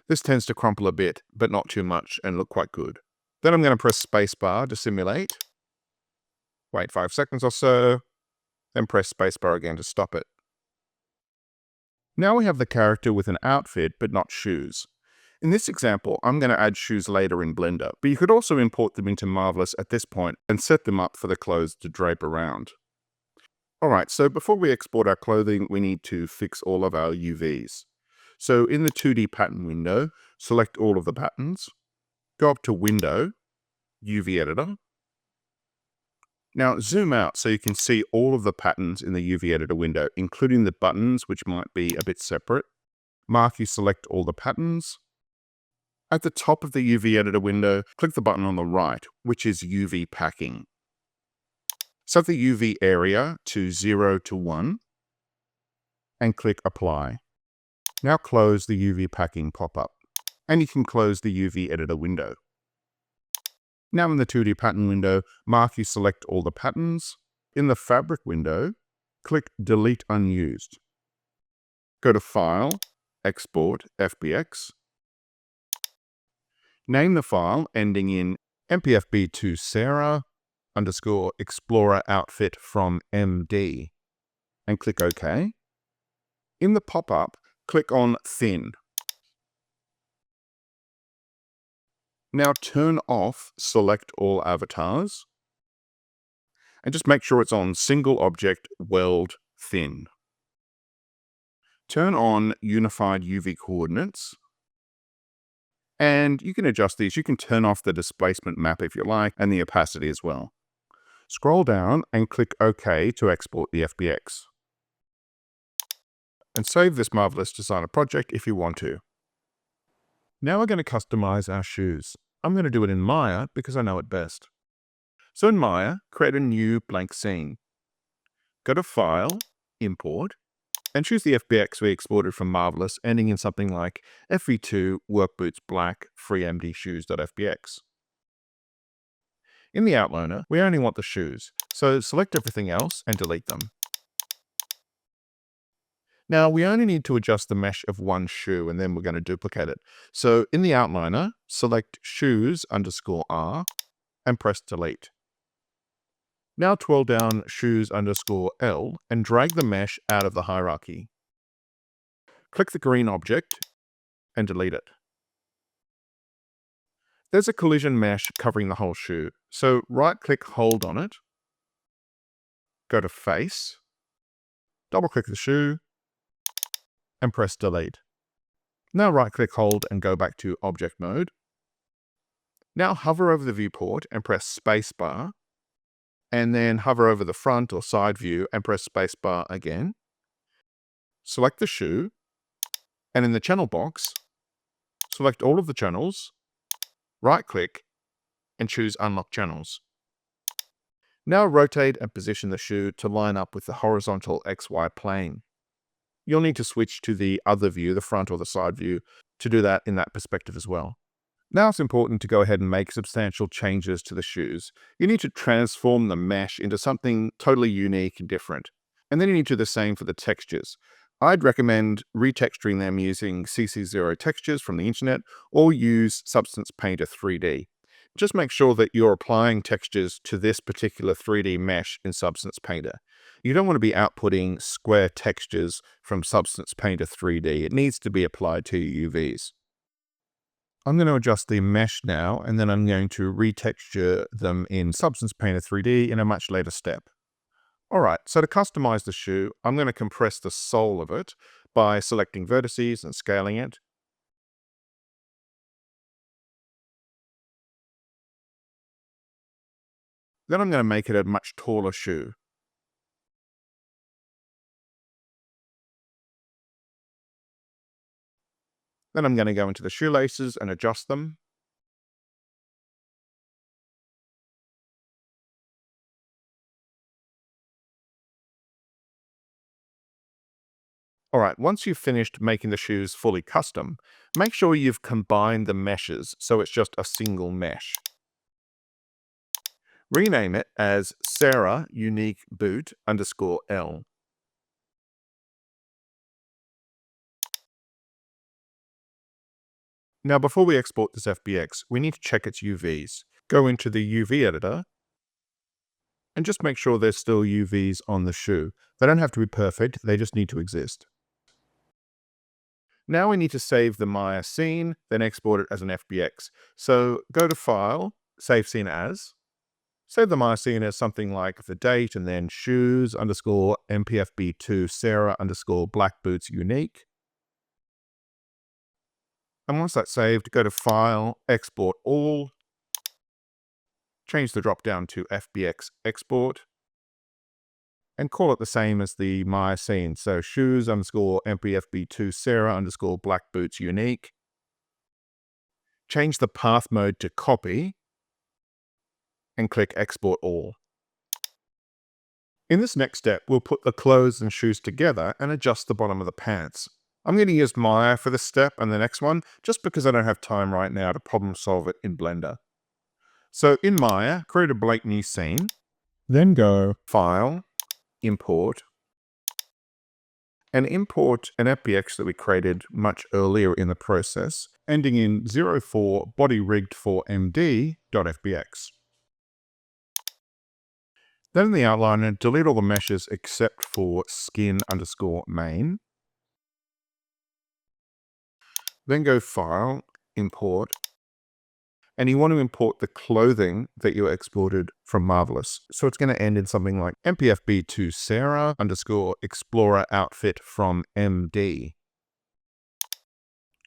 This tends to crumple a bit, but not too much, and look quite good. Then I'm going to press spacebar to simulate. Wait 5 seconds or so, then press spacebar again to stop it. Now we have the character with an outfit, but not shoes. In this example, I'm going to add shoes later in Blender, but you could also import them into Marvelous at this point and set them up for the clothes to drape around. Alright, so before we export our clothing, we need to fix all of our UVs. So in the 2D pattern window, select all of the patterns, go up to Window, UV Editor. Now zoom out so you can see all of the patterns in the UV Editor window, including the buttons, which might be a bit separate. Mark you select all the patterns. At the top of the UV Editor window, click the button on the right, which is UV Packing. Set the UV area to 0 to 1 and click Apply. Now close the UV Packing pop-up, and you can close the UV Editor window. Now in the 2D pattern window, mark you select all the patterns. In the Fabric window, click Delete Unused. Go to File, Export, FBX. Name the file ending in mpfb2 Sarah _explorer outfit from MD and click OK. In the pop-up, click on Thin. Now turn off Select All Avatars, and just make sure it's on Single Object Weld Thin. Turn on Unified UV Coordinates, and you can adjust these. You can turn off the displacement map if you like, and the opacity as well. Scroll down and click OK to export the FBX. And save this marvelous designer project if you want to. Now we're going to customize our shoes. I'm going to do it in Maya because I know it best. So in Maya, create a new blank scene. Go to File, Import, and choose the FBX we exported from Marvelous, ending in something like FV2 work boots black free MD shoes.fbx. In the outliner, we only want the shoes, so select everything else and delete them. Now, we only need to adjust the mesh of one shoe, and then we're going to duplicate it. So in the outliner, select shoes_R and press delete. Now twirl down shoes_L and drag the mesh out of the hierarchy. Click the green object and delete it. There's a collision mesh covering the whole shoe, so right-click, hold on it, go to Face, double-click the shoe, and press delete. Now right-click, hold, and go back to object mode. Now hover over the viewport and press spacebar, and then hover over the front or side view and press spacebar again. Select the shoe, and in the channel box, select all of the channels, right-click, and choose Unlock Channels. Now rotate and position the shoe to line up with the horizontal XY plane. You'll need to switch to the other view, the front or the side view, to do that in that perspective as well. Now it's important to go ahead and make substantial changes to the shoes. You need to transform the mesh into something totally unique and different. And then you need to do the same for the textures. I'd recommend retexturing them using CC0 textures from the internet or use Substance Painter 3D. Just make sure that you're applying textures to this particular 3D mesh in Substance Painter. You don't want to be outputting square textures from Substance Painter 3D. It needs to be applied to your UVs. I'm going to adjust the mesh now, and then I'm going to retexture them in Substance Painter 3D in a much later step. Alright, so to customize the shoe, I'm going to compress the sole of it by selecting vertices and scaling it. Then I'm going to make it a much taller shoe. Then I'm going to go into the shoelaces and adjust them. Alright, once you've finished making the shoes fully custom, make sure you've combined the meshes so it's just a single mesh. Rename it as Sarah Unique Boot _L. Now, before we export this FBX, we need to check its UVs. Go into the UV editor and just make sure there's still UVs on the shoe. They don't have to be perfect, they just need to exist. Now we need to save the Maya scene, then export it as an FBX. So go to File, Save Scene As. Save the Maya scene as something like the date and then shoes_MPFB2 Sarah_black boots unique. And once that's saved, go to File, Export All, change the drop-down to FBX Export, and call it the same as the Maya scene. So shoes_MPFB2 Sarah_black boots unique. Change the path mode to copy, and click Export All. In this next step, we'll put the clothes and shoes together and adjust the bottom of the pants. I'm going to use Maya for this step and the next one, just because I don't have time right now to problem solve it in Blender. So in Maya, create a blank new scene, then go File, Import, and import an FBX that we created much earlier in the process, ending in 04 body rigged for MD.fbx. Then in the outliner, delete all the meshes except for skin_main. Then go File, Import, and you want to import the clothing that you exported from Marvelous. So it's going to end in something like mpfb2 Sarah _ Explorer outfit from MD.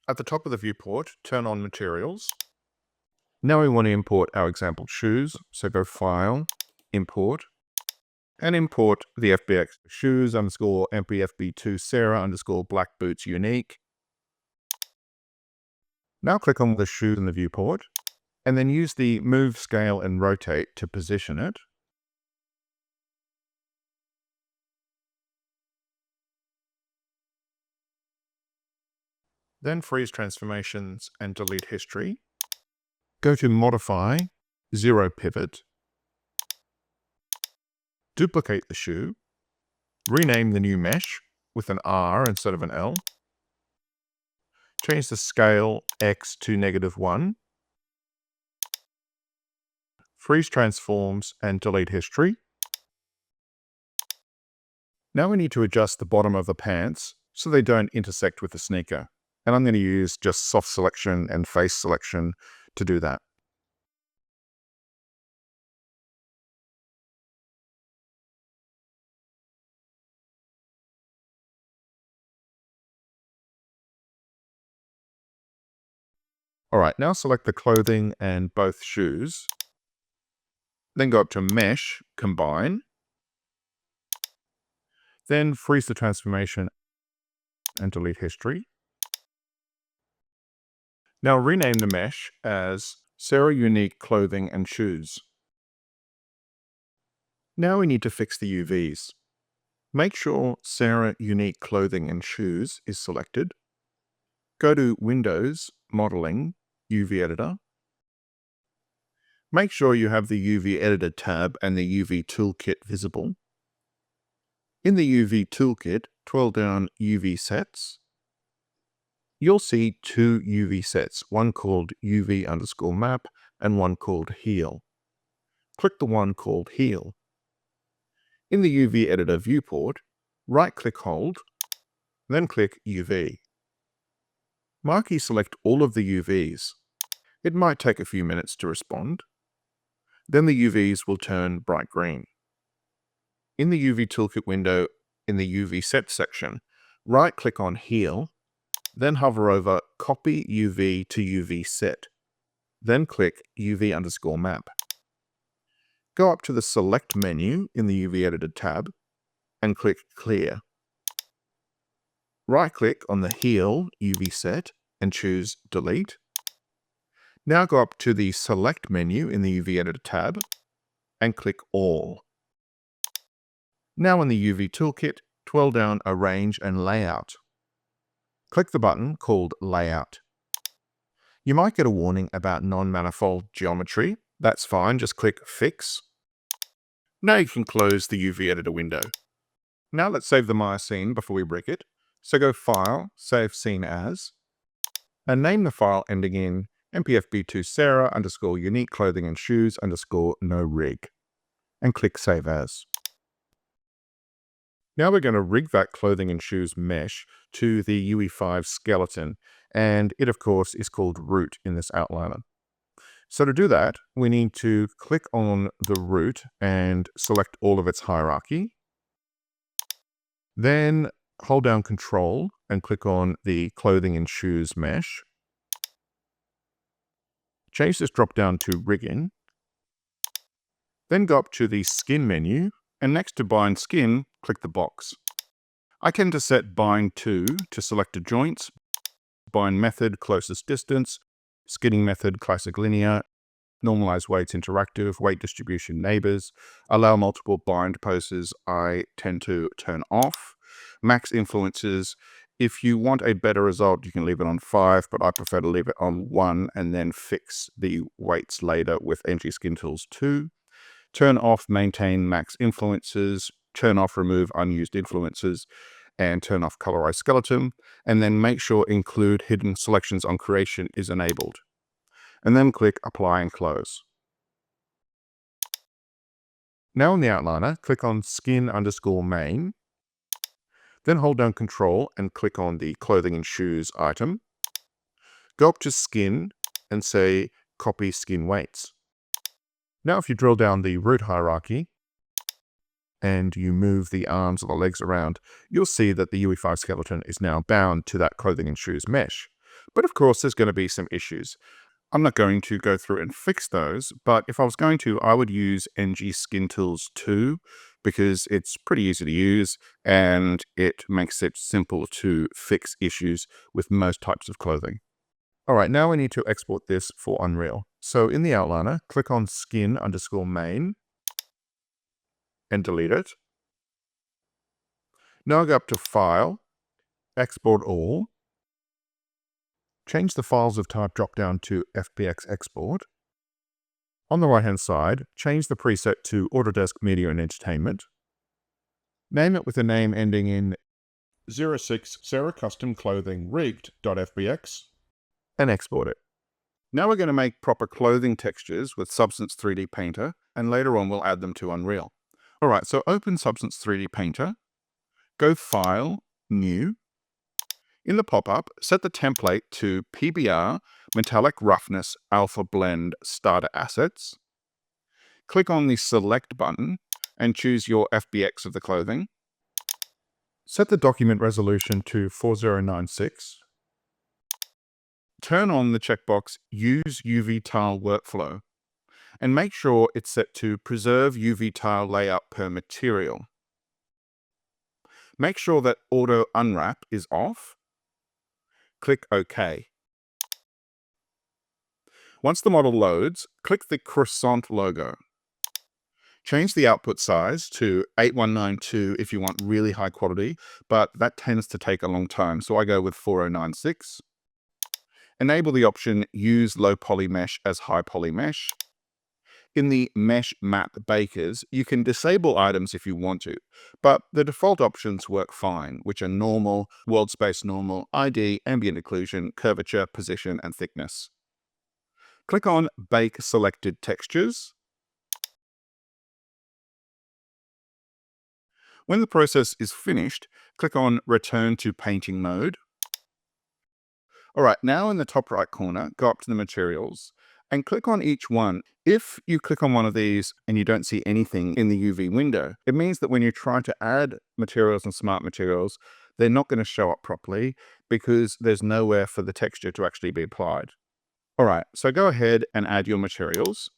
At the top of the viewport, turn on Materials. Now we want to import our example shoes. So go File, Import, and import the FBX shoes _ mpfb2 Sarah _ black boots unique. Now click on the shoe in the viewport, and then use the Move, Scale, and Rotate to position it. Then freeze transformations and delete history. Go to Modify, Zero Pivot. Duplicate the shoe. Rename the new mesh with an R instead of an L. Change the scale X to -1. Freeze transforms and delete history. Now we need to adjust the bottom of the pants so they don't intersect with the sneaker. And I'm going to use just soft selection and face selection to do that. All right, now select the clothing and both shoes. Then go up to Mesh, Combine. Then freeze the transformation and delete history. Now rename the mesh as Sarah Unique Clothing and Shoes. Now we need to fix the UVs. Make sure Sarah Unique Clothing and Shoes is selected. Go to Windows, Modeling, UV Editor. Make sure you have the UV Editor tab and the UV Toolkit visible. In the UV Toolkit, twirl down UV Sets. You'll see two UV sets, one called UV _ map and one called heal. Click the one called heal. In the UV Editor viewport, right-click Hold, then click UV. Marquee select all of the UVs. It might take a few minutes to respond. Then the UVs will turn bright green. In the UV Toolkit window, in the UV Set section, right-click on Heal, then hover over Copy UV to UV Set. Then click UV _ map. Go up to the Select menu in the UV Editor tab and click Clear. Right-click on the Heal UV Set and choose Delete. Now go up to the Select menu in the UV Editor tab and click All. Now in the UV Toolkit, twirl down Arrange and Layout. Click the button called Layout. You might get a warning about non-manifold geometry. That's fine, just click Fix. Now you can close the UV Editor window. Now let's save the Maya scene before we break it. So go File, Save Scene As, and name the file ending in mpfb2 Sarah _ Unique Clothing and Shoes _ no rig, and click Save As. Now we're going to rig that clothing and shoes mesh to the UE5 skeleton, and it of course is called root in this outliner. So to do that, we need to click on the root and select all of its hierarchy. Then hold down Control and click on the clothing and shoes mesh. Change this drop down to Rigging. Then go up to the Skin menu, and next to Bind Skin, click the box. I tend to set Bind To selected joints, Bind Method closest distance, Skinning Method classic linear, Normalize weights interactive, weight distribution neighbors, allow multiple bind poses I tend to turn off, max influences. If you want a better result, you can leave it on 5, but I prefer to leave it on 1 and then fix the weights later with NG Skin Tools 2. Turn off maintain max influences, turn off remove unused influences, and turn off colorize skeleton, and then make sure include hidden selections on creation is enabled. And then click Apply and Close. Now in the outliner, click on Skin _ Main, then hold down Control and click on the Clothing and Shoes item. Go up to skin and say copy skin weights. Now if you drill down the root hierarchy and you move the arms or the legs around, you'll see that the UE5 skeleton is now bound to that clothing and shoes mesh. But of course, there's going to be some issues. I'm not going to go through and fix those, but if I was going to, I would use NG Skin Tools 2 because it's pretty easy to use and it makes it simple to fix issues with most types of clothing. All right, now we need to export this for Unreal. So in the outliner, click on skin_main and delete it. Now go up to File, Export All, change the files of type dropdown to FBX Export. On the right-hand side, change the preset to Autodesk Media and Entertainment. Name it with a name ending in 06 Sarah Custom Clothing Rigged.fbx and export it. Now we're going to make proper clothing textures with Substance 3D Painter, and later on we'll add them to Unreal. All right, so open Substance 3D Painter, go File, New. In the pop-up, set the template to PBR, Metallic Roughness Alpha Blend Starter Assets. Click on the Select button and choose your FBX of the clothing. Set the document resolution to 4096. Turn on the checkbox Use UV Tile Workflow and make sure it's set to Preserve UV Tile Layout per Material. Make sure that Auto Unwrap is off. Click OK. Once the model loads, click the croissant logo. Change the output size to 8192 if you want really high quality, but that tends to take a long time, so I go with 4096. Enable the option Use Low Poly Mesh as High Poly Mesh. In the Mesh Map Bakers, you can disable items if you want to, but the default options work fine, which are Normal, World Space Normal, ID, Ambient Occlusion, Curvature, Position, and Thickness. Click on Bake Selected Textures. When the process is finished, click on Return to Painting Mode. All right, now in the top right corner, go up to the materials and click on each one. If you click on one of these and you don't see anything in the UV window, it means that when you try to add materials and smart materials, they're not going to show up properly because there's nowhere for the texture to actually be applied. All right, so go ahead and add your materials.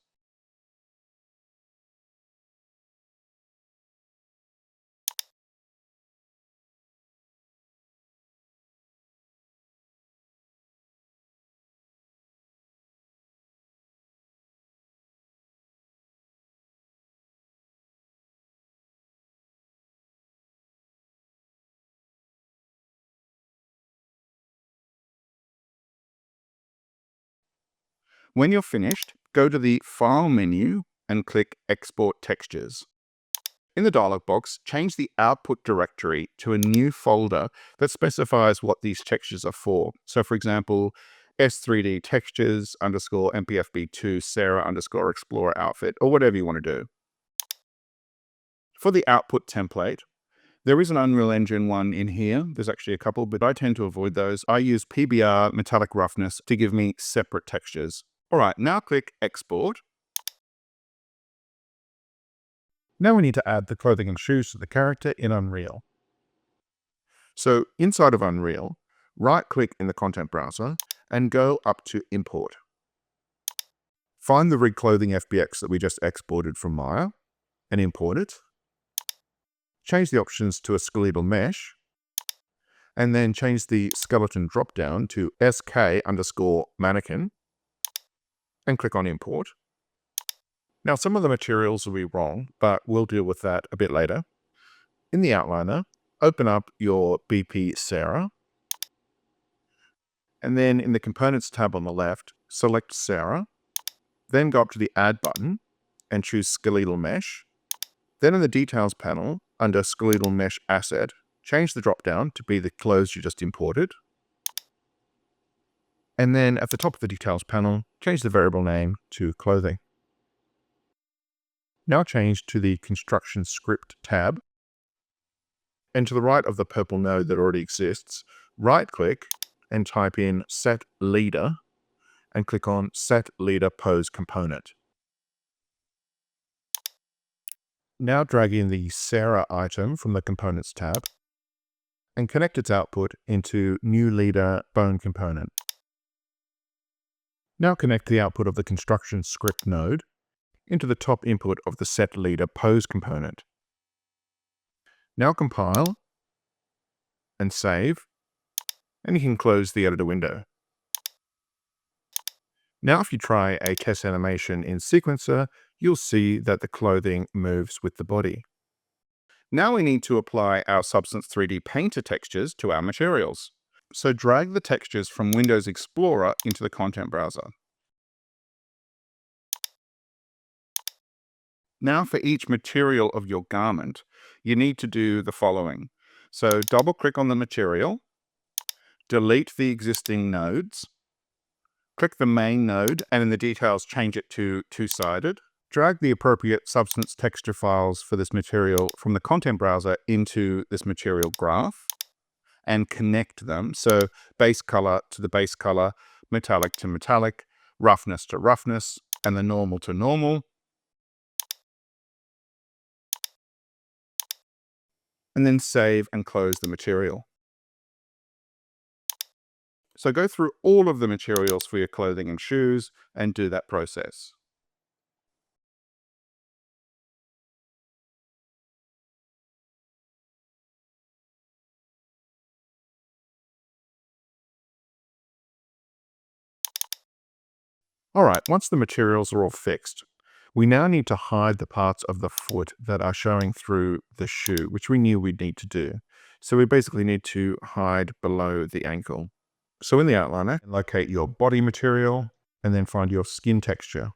When you're finished, go to the File menu and click Export Textures. In the dialog box, change the output directory to a new folder that specifies what these textures are for. So for example, S3D textures _MPFB2 Sarah _Explorer outfit, or whatever you want to do. For the output template, there is an Unreal Engine one in here. There's actually a couple, but I tend to avoid those. I use PBR Metallic Roughness to give me separate textures. All right, now click Export. Now we need to add the clothing and shoes to the character in Unreal. So inside of Unreal, right-click in the content browser and go up to Import. Find the Rig Clothing FBX that we just exported from Maya and import it. Change the options to a skeletal mesh and then change the skeleton dropdown to SK_mannequin and click on Import. Now, some of the materials will be wrong, but we'll deal with that a bit later. In the outliner, open up your BP Sarah, and then in the Components tab on the left, select Sarah, then go up to the Add button and choose Skeletal Mesh. Then in the Details panel, under Skeletal Mesh Asset, change the dropdown to be the clothes you just imported. And then at the top of the Details panel, change the variable name to Clothing. Now change to the Construction Script tab, and to the right of the purple node that already exists, right-click and type in set leader and click on set leader pose component. Now drag in the Sarah item from the components tab and connect its output into new leader bone component. Now connect the output of the construction script node into the top input of the set leader pose component. Now compile and save, and you can close the editor window. Now if you try a test animation in Sequencer, you'll see that the clothing moves with the body. Now we need to apply our Substance 3D Painter textures to our materials. So drag the textures from Windows Explorer into the content browser. Now for each material of your garment, you need to do the following. So double click on the material, delete the existing nodes, click the main node, and in the details change it to two-sided. Drag the appropriate substance texture files for this material from the content browser into this material graph and connect them. So base color to the base color, metallic to metallic, roughness to roughness, and the normal to normal. And then save and close the material. So go through all of the materials for your clothing and shoes and do that process. All right, once the materials are all fixed, we now need to hide the parts of the foot that are showing through the shoe, which we knew we'd need to do. So we basically need to hide below the ankle. So in the outliner, locate your body material and then find your skin texture.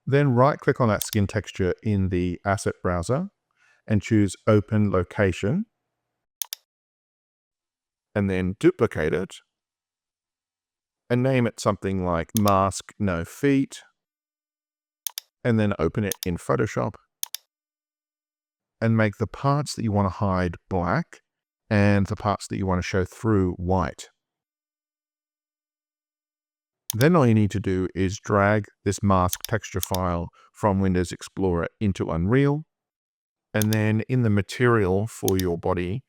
Then right-click on that skin texture in the asset browser and choose Open Location, and then duplicate it and name it something like Mask No Feet, and then open it in Photoshop and make the parts that you want to hide black and the parts that you want to show through white. Then all you need to do is drag this mask texture file from Windows Explorer into Unreal, and then in the material for your body,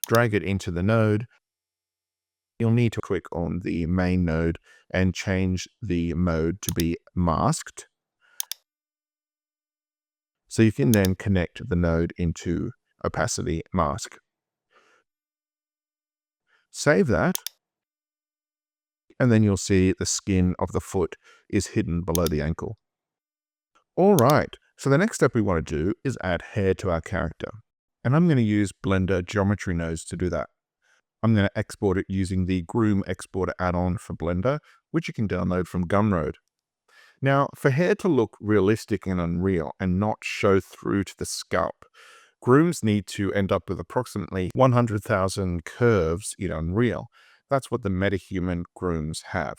drag it into the node. You'll need to click on the main node and change the mode to be masked. So you can then connect the node into opacity mask. Save that, and then you'll see the skin of the foot is hidden below the ankle. All right, so the next step we want to do is add hair to our character. And I'm going to use Blender geometry nodes to do that. I'm going to export it using the Groom Exporter add-on for Blender, which you can download from Gumroad. Now, for hair to look realistic in Unreal and not show through to the scalp, grooms need to end up with approximately 100,000 curves in Unreal. That's what the metahuman grooms have.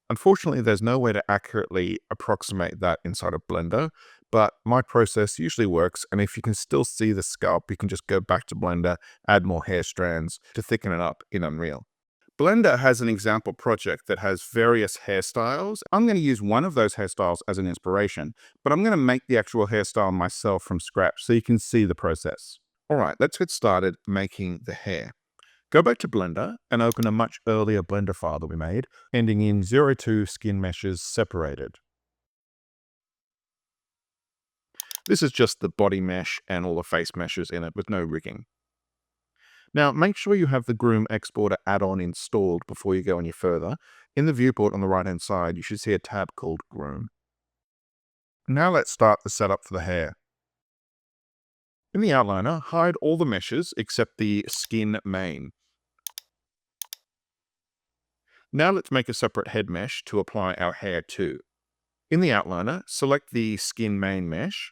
Unfortunately, there's no way to accurately approximate that inside of Blender, but my process usually works, and if you can still see the scalp, you can just go back to Blender, add more hair strands to thicken it up in Unreal. Blender has an example project that has various hairstyles. I'm going to use one of those hairstyles as an inspiration, but I'm going to make the actual hairstyle myself from scratch so you can see the process. All right, let's get started making the hair. Go back to Blender and open a much earlier Blender file that we made, ending in 02 skin meshes separated. This is just the body mesh and all the face meshes in it with no rigging. Now, make sure you have the Groom Exporter add-on installed before you go any further. In the viewport on the right-hand side, you should see a tab called Groom. Now let's start the setup for the hair. In the outliner, hide all the meshes except the skin main. Now let's make a separate head mesh to apply our hair to. In the outliner, select the skin main mesh,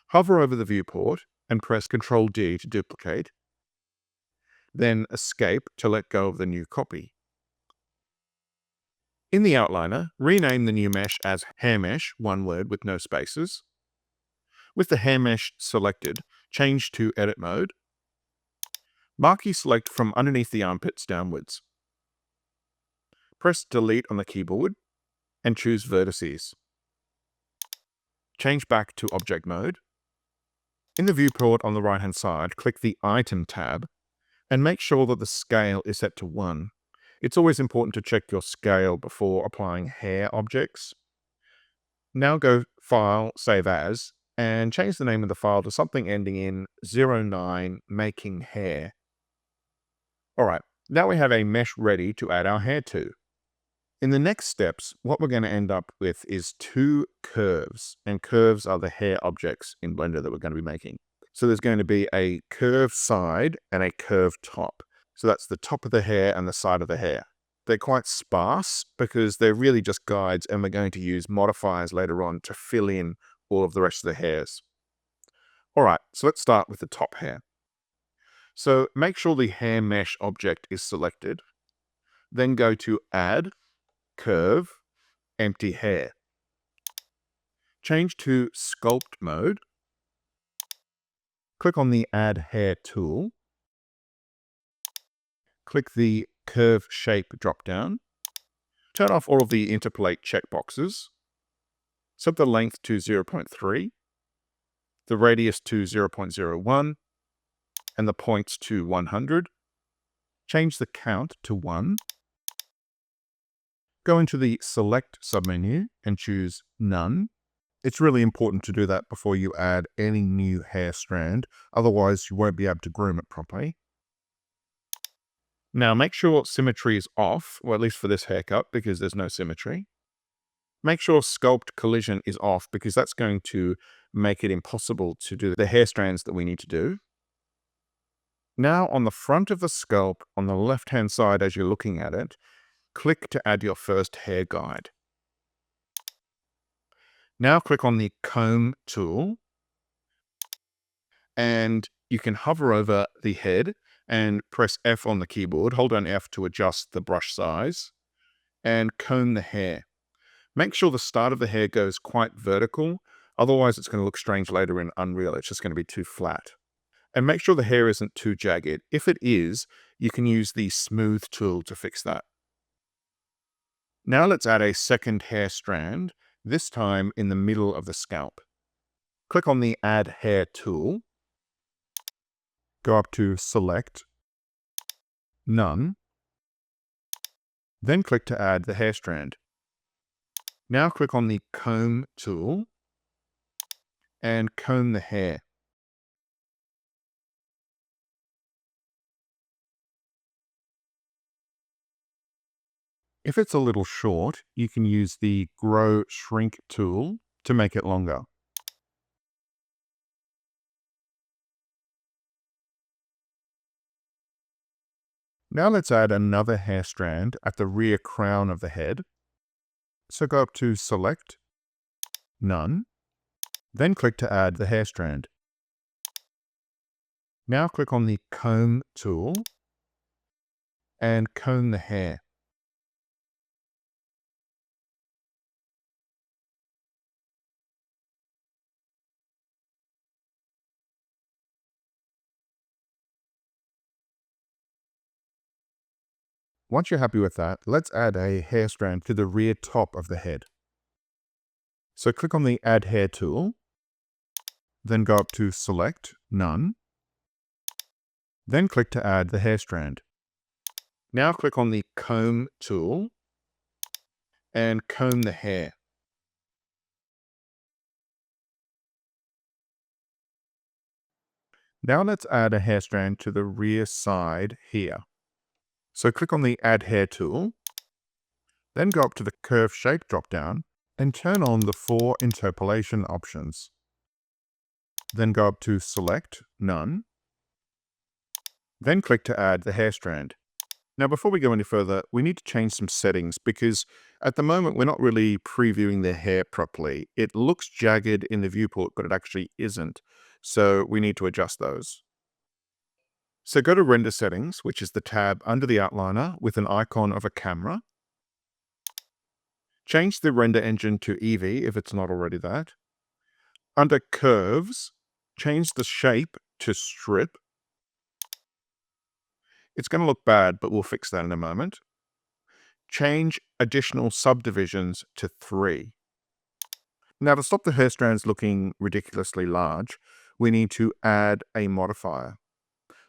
hover over the viewport, and press Ctrl D to duplicate, then Escape to let go of the new copy. In the outliner, rename the new mesh as Hair Mesh, one word with no spaces. With the hair mesh selected, change to Edit Mode. Marquee select from underneath the armpits downwards. Press Delete on the keyboard and choose Vertices. Change back to Object Mode. In the viewport on the right-hand side, click the Item tab and make sure that the scale is set to 1. It's always important to check your scale before applying hair objects. Now go File, Save As, and change the name of the file to something ending in 09 making hair. Alright, now we have a mesh ready to add our hair to. In the next steps, what we're going to end up with is 2 curves, and curves are the hair objects in Blender that we're going to be making. So there's going to be a curved side and a curved top. So that's the top of the hair and the side of the hair. They're quite sparse because they're really just guides, and we're going to use modifiers later on to fill in all of the rest of the hairs. Alright, so let's start with the top hair. So make sure the hair mesh object is selected. Then go to Add, Curve, Empty Hair. Change to Sculpt mode. Click on the Add Hair tool. Click the Curve Shape drop-down. Turn off all of the interpolate checkboxes. Set the length to 0.3, the radius to 0.01, and the points to 100. Change the count to 1. Go into the Select submenu and choose None. It's really important to do that before you add any new hair strand, otherwise you won't be able to groom it properly. Now make sure symmetry is off, or at least for this haircut, because there's no symmetry. Make sure Sculpt Collision is off, because that's going to make it impossible to do the hair strands that we need to do. Now on the front of the sculpt, on the left-hand side as you're looking at it, click to add your first hair guide. Now click on the Comb tool, and you can hover over the head and press F on the keyboard. Hold down F to adjust the brush size, and comb the hair. Make sure the start of the hair goes quite vertical, otherwise it's going to look strange later in Unreal. It's just going to be too flat. And make sure the hair isn't too jagged. If it is, you can use the Smooth tool to fix that. Now let's add a second hair strand, this time in the middle of the scalp. Click on the Add Hair tool. Go up to Select, None. Then click to add the hair strand. Now click on the Comb tool and comb the hair. If it's a little short, you can use the Grow Shrink tool to make it longer. Now let's add another hair strand at the rear crown of the head. So go up to Select, None, then click to add the hair strand. Now click on the Comb tool and comb the hair. Once you're happy with that, let's add a hair strand to the rear top of the head. So click on the Add Hair tool, then go up to Select, None, then click to add the hair strand. Now click on the Comb tool and comb the hair. Now let's add a hair strand to the rear side here. So click on the Add Hair tool, then go up to the Curve Shape drop-down and turn on the 4 interpolation options. Then go up to Select, None, then click to add the hair strand. Now before we go any further, we need to change some settings because at the moment we're not really previewing the hair properly. It looks jagged in the viewport, but it actually isn't. So we need to adjust those. So go to Render Settings, which is the tab under the outliner with an icon of a camera. Change the render engine to Eevee if it's not already that. Under Curves, change the shape to Strip. It's going to look bad, but we'll fix that in a moment. Change additional subdivisions to 3. Now, to stop the hair strands looking ridiculously large, we need to add a modifier.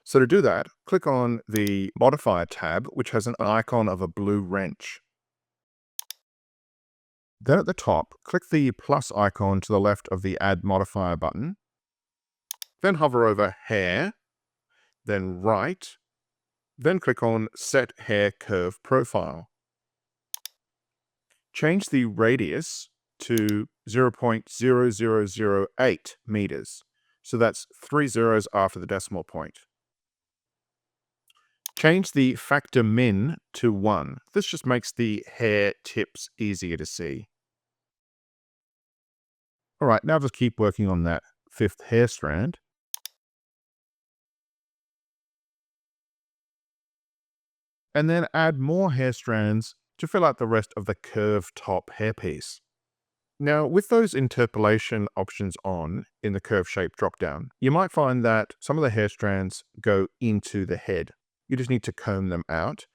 So to do that, click on the Modifier tab, which has an icon of a blue wrench. Then at the top, click the plus icon to the left of the Add Modifier button. Then hover over Hair, then Right, then click on Set Hair Curve Profile. Change the radius to 0.0008 meters. So that's 3 zeros after the decimal point. Change the factor min to 1. This just makes the hair tips easier to see. All right, now just keep working on that 5th hair strand. And then add more hair strands to fill out the rest of the curve top hairpiece. Now, with those interpolation options on in the curve shape dropdown, you might find that some of the hair strands go into the head. You just need to comb them out.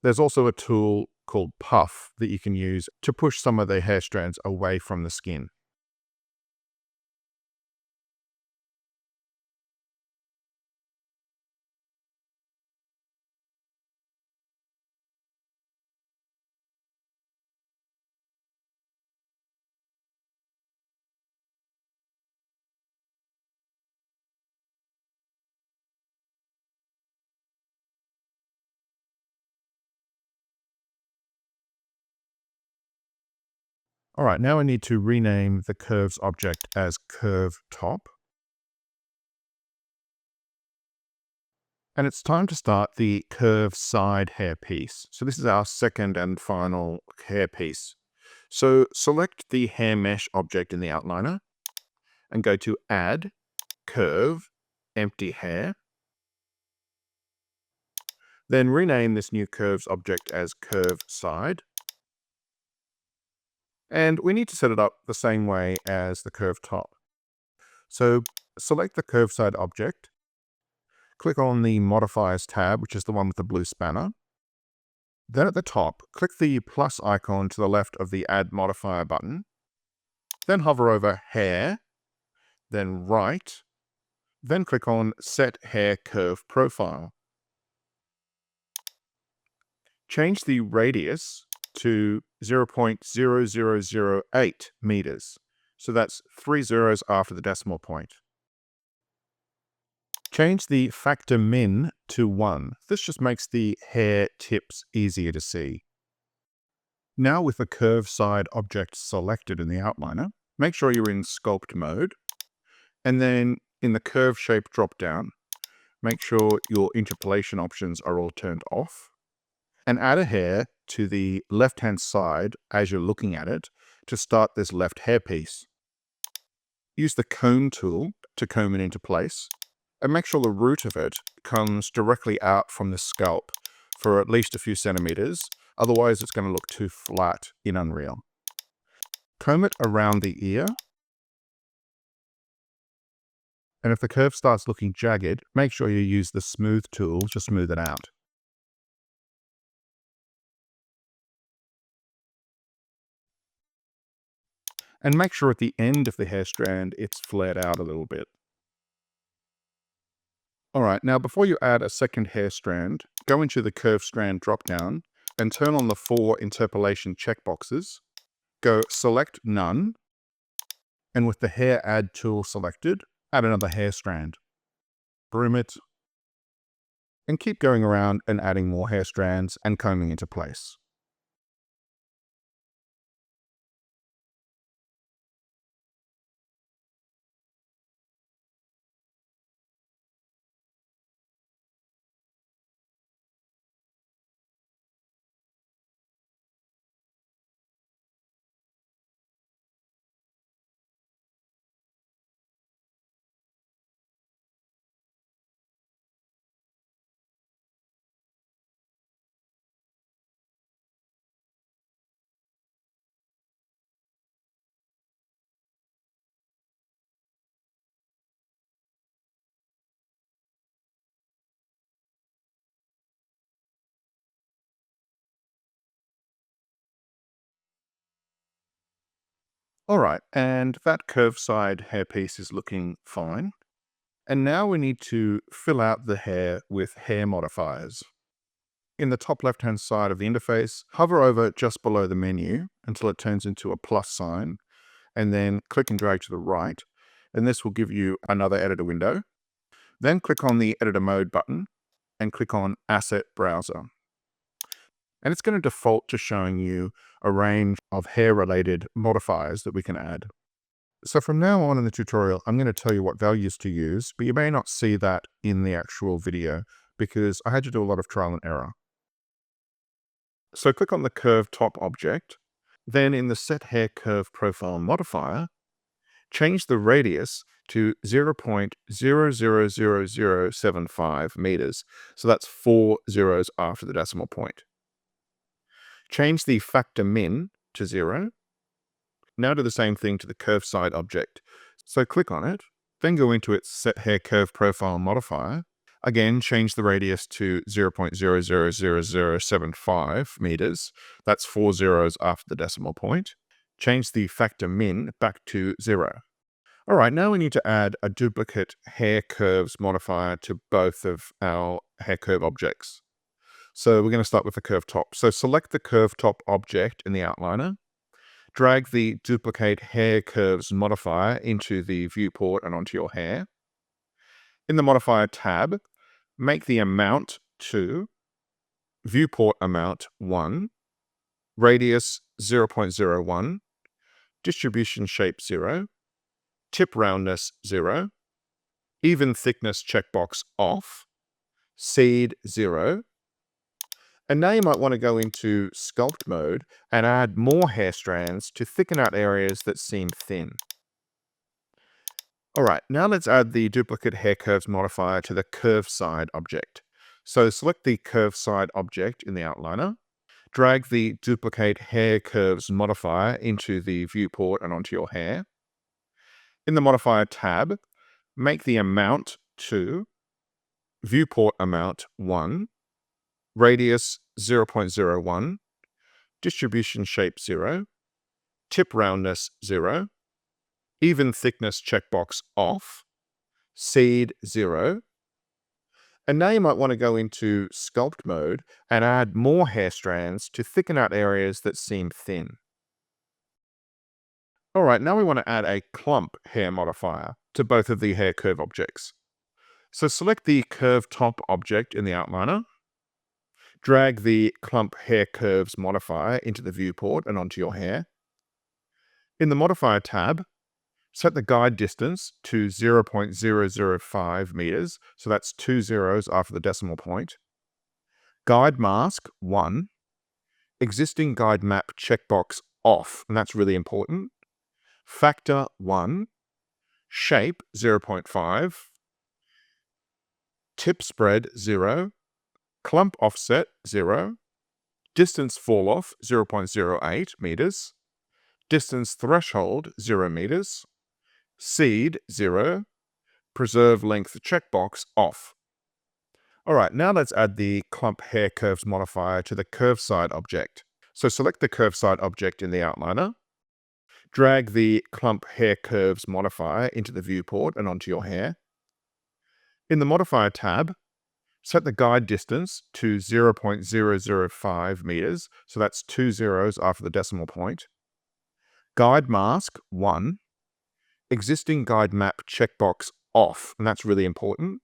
There's also a tool called Puff that you can use to push some of the hair strands away from the skin. All right, now I need to rename the curves object as curve top. And it's time to start the curve side hairpiece. So this is our second and final hairpiece. So select the hair mesh object in the outliner and go to Add, Curve, Empty Hair. Then rename this new curves object as curve side. And we need to set it up the same way as the curve top. So select the curve side object, click on the Modifiers tab, which is the one with the blue spanner. Then at the top, click the plus icon to the left of the Add Modifier button. Then hover over Hair, then Right, then click on Set Hair Curve Profile. Change the radius to 0.0008 meters. So that's 3 zeros after the decimal point. Change the factor min to 1. This just makes the hair tips easier to see. Now with the curve side object selected in the outliner, make sure you're in sculpt mode. And then in the curve shape dropdown, make sure your interpolation options are all turned off. And add a hair to the left-hand side as you're looking at it to start this left hairpiece. Use the comb tool to comb it into place, and make sure the root of it comes directly out from the scalp for at least a few centimeters, otherwise it's going to look too flat in Unreal. Comb it around the ear, and if the curve starts looking jagged, make sure you use the smooth tool to smooth it out. And make sure at the end of the hair strand it's flared out a little bit. All right, now before you add a second hair strand, go into the curve strand dropdown and turn on the 4 interpolation checkboxes. Go select none, and with the hair add tool selected, add another hair strand. Broom it, and keep going around and adding more hair strands and combing into place. All right, and that curved side hairpiece is looking fine. And now we need to fill out the hair with hair modifiers. In the top left-hand side of the interface, hover over just below the menu until it turns into a plus sign, and then click and drag to the right, and this will give you another editor window. Then click on the Editor Mode button and click on Asset Browser. And it's going to default to showing you a range of hair-related modifiers that we can add. So from now on in the tutorial, I'm going to tell you what values to use, but you may not see that in the actual video because I had to do a lot of trial and error. So click on the Curve Top object. Then in the Set Hair Curve Profile modifier, change the radius to 0.000075 meters. So that's 4 zeros after the decimal point. Change the factor min to 0. Now do the same thing to the curve side object. So click on it, then go into its Set Hair Curve Profile modifier. Again, change the radius to 0.000075 meters. That's 4 zeros after the decimal point. Change the factor min back to 0. All right, now we need to add a duplicate hair curves modifier to both of our hair curve objects. So we're going to start with the curve top. So select the curve top object in the outliner. Drag the duplicate hair curves modifier into the viewport and onto your hair. In the modifier tab, make the amount 2, viewport amount 1, radius 0.01, distribution shape 0, tip roundness 0, even thickness checkbox off, seed 0. And now you might want to go into sculpt mode and add more hair strands to thicken out areas that seem thin. All right, now let's add the duplicate hair curves modifier to the curve side object. So select the curve side object in the outliner, drag the duplicate hair curves modifier into the viewport and onto your hair. In the modifier tab, make the amount 2, viewport amount 1, radius 0.01, distribution shape 0, tip roundness 0, even thickness checkbox off, seed 0. And now you might want to go into sculpt mode and add more hair strands to thicken out areas that seem thin. All right, now we want to add a clump hair modifier to both of the hair curve objects. So select the curve top object in the outliner, drag the clump hair curves modifier into the viewport and onto your hair. In the modifier tab, set the guide distance to 0.005 meters, so that's 2 zeros after the decimal point. Guide mask 1, existing guide map checkbox off, and that's really important. Factor 1, shape 0.5, tip spread 0, clump offset 0, distance fall off 0.08 meters, distance threshold 0 meters, seed 0, preserve length checkbox off. All right, now let's add the clump hair curves modifier to the curve side object. So select the curve side object in the outliner, drag the clump hair curves modifier into the viewport and onto your hair. In the modifier tab, set the guide distance to 0.005 meters, so that's 2 zeros after the decimal point. Guide mask 1, existing guide map checkbox off, and that's really important.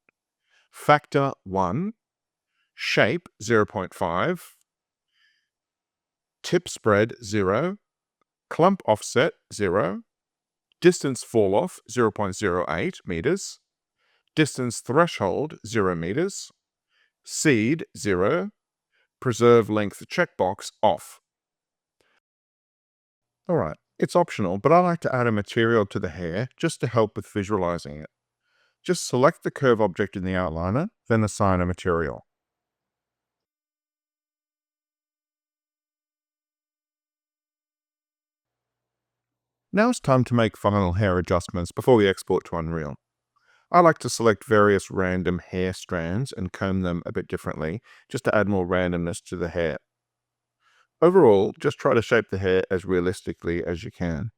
Factor 1, shape 0.5, tip spread 0, clump offset 0, distance fall off 0.08 meters, distance threshold 0 meters, seed 0, preserve length checkbox off. All right, it's optional, but I like to add a material to the hair just to help with visualizing it. Just select the curve object in the outliner, then assign a material. Now it's time to make final hair adjustments before we export to Unreal. I like to select various random hair strands and comb them a bit differently, just to add more randomness to the hair. Overall, just try to shape the hair as realistically as you can.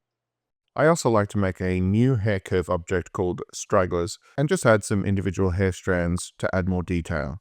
I also like to make a new hair curve object called stragglers and just add some individual hair strands to add more detail.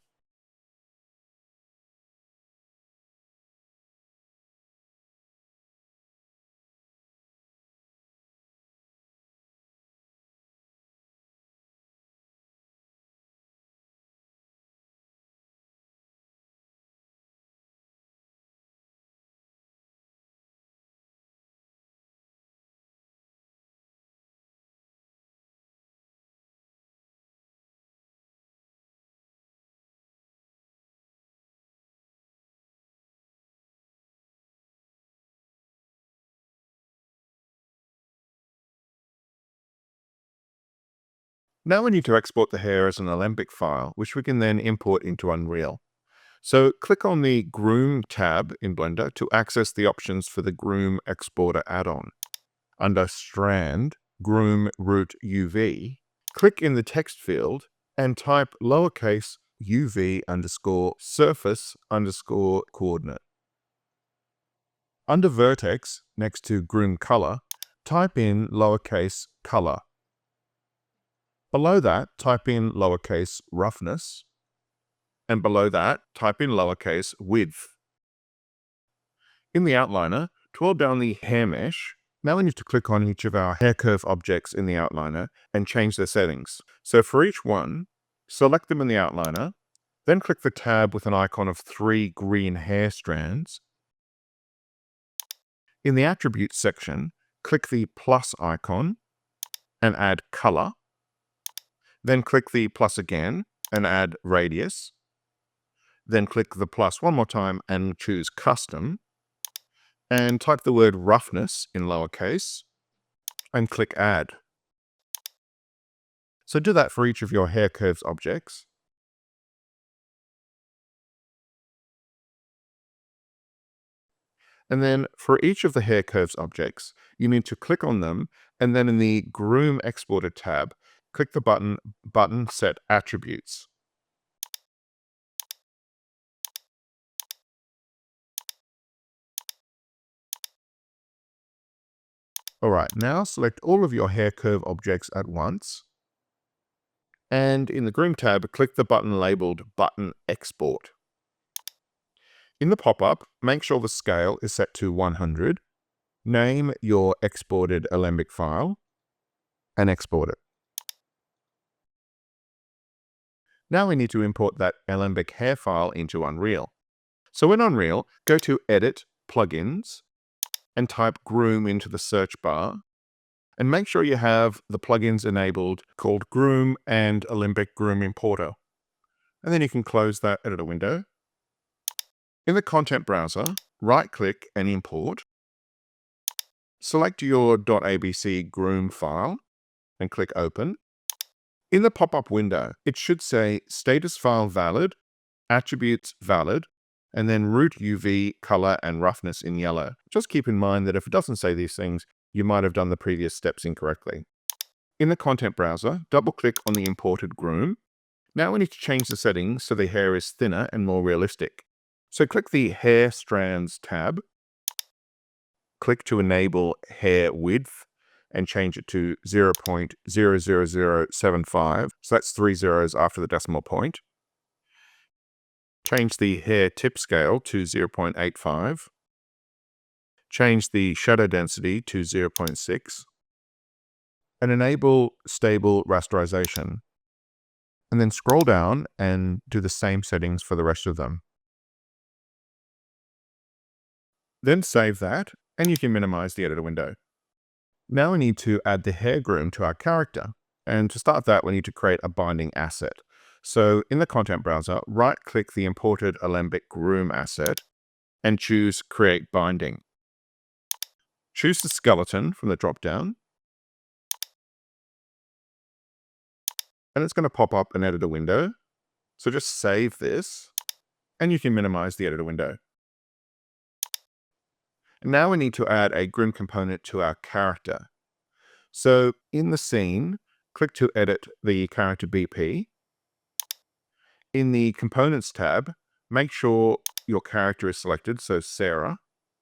Now we need to export the hair as an Alembic file, which we can then import into Unreal. So click on the Groom tab in Blender to access the options for the Groom Exporter add-on. Under Strand, Groom Root UV, click in the text field and type lowercase UV underscore surface underscore coordinate. Under Vertex, next to Groom Color, type in lowercase color. Below that, type in lowercase roughness, and below that, type in lowercase width. In the outliner, twirl down the hair mesh. Now we need to click on each of our hair curve objects in the outliner and change their settings. So for each one, select them in the outliner, then click the tab with an icon of 3 green hair strands. In the attributes section, click the plus icon and add color. Then click the plus again and add radius. Then click the plus one more time and choose custom. And type the word roughness in lowercase and click add. So do that for each of your hair curves objects. And then for each of the hair curves objects, you need to click on them, and then in the Groom Exporter tab, click the button Set Attributes. Alright, now select all of your hair curve objects at once. And in the Groom tab, click the button labeled Button Export. In the pop-up, make sure the scale is set to 100. Name your exported Alembic file and export it. Now we need to import that Alembic hair file into Unreal. So in Unreal, go to Edit, Plugins, and type Groom into the search bar. And make sure you have the plugins enabled called Groom and Alembic Groom Importer. And then you can close that editor window. In the content browser, right-click and import. Select your .abc groom file and click Open. In the pop-up window, it should say Status File Valid, Attributes Valid, and then Root UV, Color, and Roughness in yellow. Just keep in mind that if it doesn't say these things, you might have done the previous steps incorrectly. In the content browser, double-click on the imported groom. Now we need to change the settings so the hair is thinner and more realistic. So click the Hair Strands tab. Click to enable hair width and change it to 0.00075. So that's 3 zeros after the decimal point. Change the hair tip scale to 0.85. Change the shadow density to 0.6. And enable stable rasterization. And then scroll down and do the same settings for the rest of them. Then save that, and you can minimize the editor window. Now we need to add the hair groom to our character. And to start that, we need to create a binding asset. So in the content browser, right-click the imported Alembic groom asset and choose Create Binding. Choose the skeleton from the drop-down. And it's going to pop up an editor window. So just save this, and you can minimize the editor window. Now we need to add a groom component to our character. So in the scene, click to edit the character BP. In the Components tab, make sure your character is selected, so Sarah.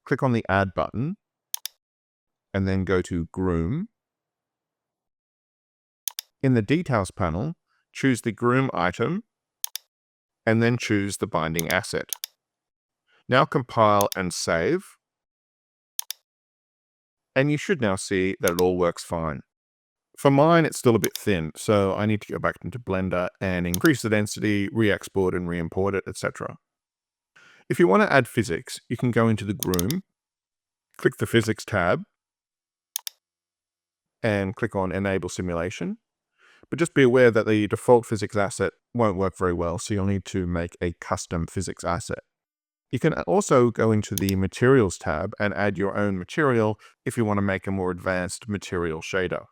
Click on the Add button. and then go to Groom. In the Details panel, choose the Groom item, and then choose the binding asset. Now compile and save. And you should now see that it all works fine. For mine, it's still a bit thin, so I need to go back into Blender and increase the density, re-export and re-import it, etc. If you want to add physics, you can go into the Groom, click the Physics tab, and click on Enable Simulation. But just be aware that the default physics asset won't work very well, so you'll need to make a custom physics asset. You can also go into the Materials tab and add your own material if you want to make a more advanced material shader.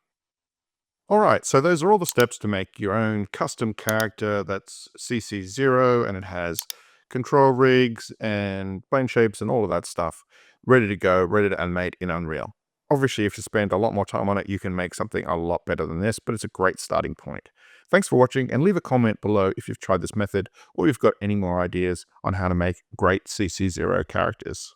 Alright, so those are all the steps to make your own custom character that's CC0, and it has control rigs and plane shapes and all of that stuff ready to go, ready to animate in Unreal. Obviously, if you spend a lot more time on it, you can make something a lot better than this, but it's a great starting point. Thanks for watching, and leave a comment below if you've tried this method or you've got any more ideas on how to make great CC0 characters.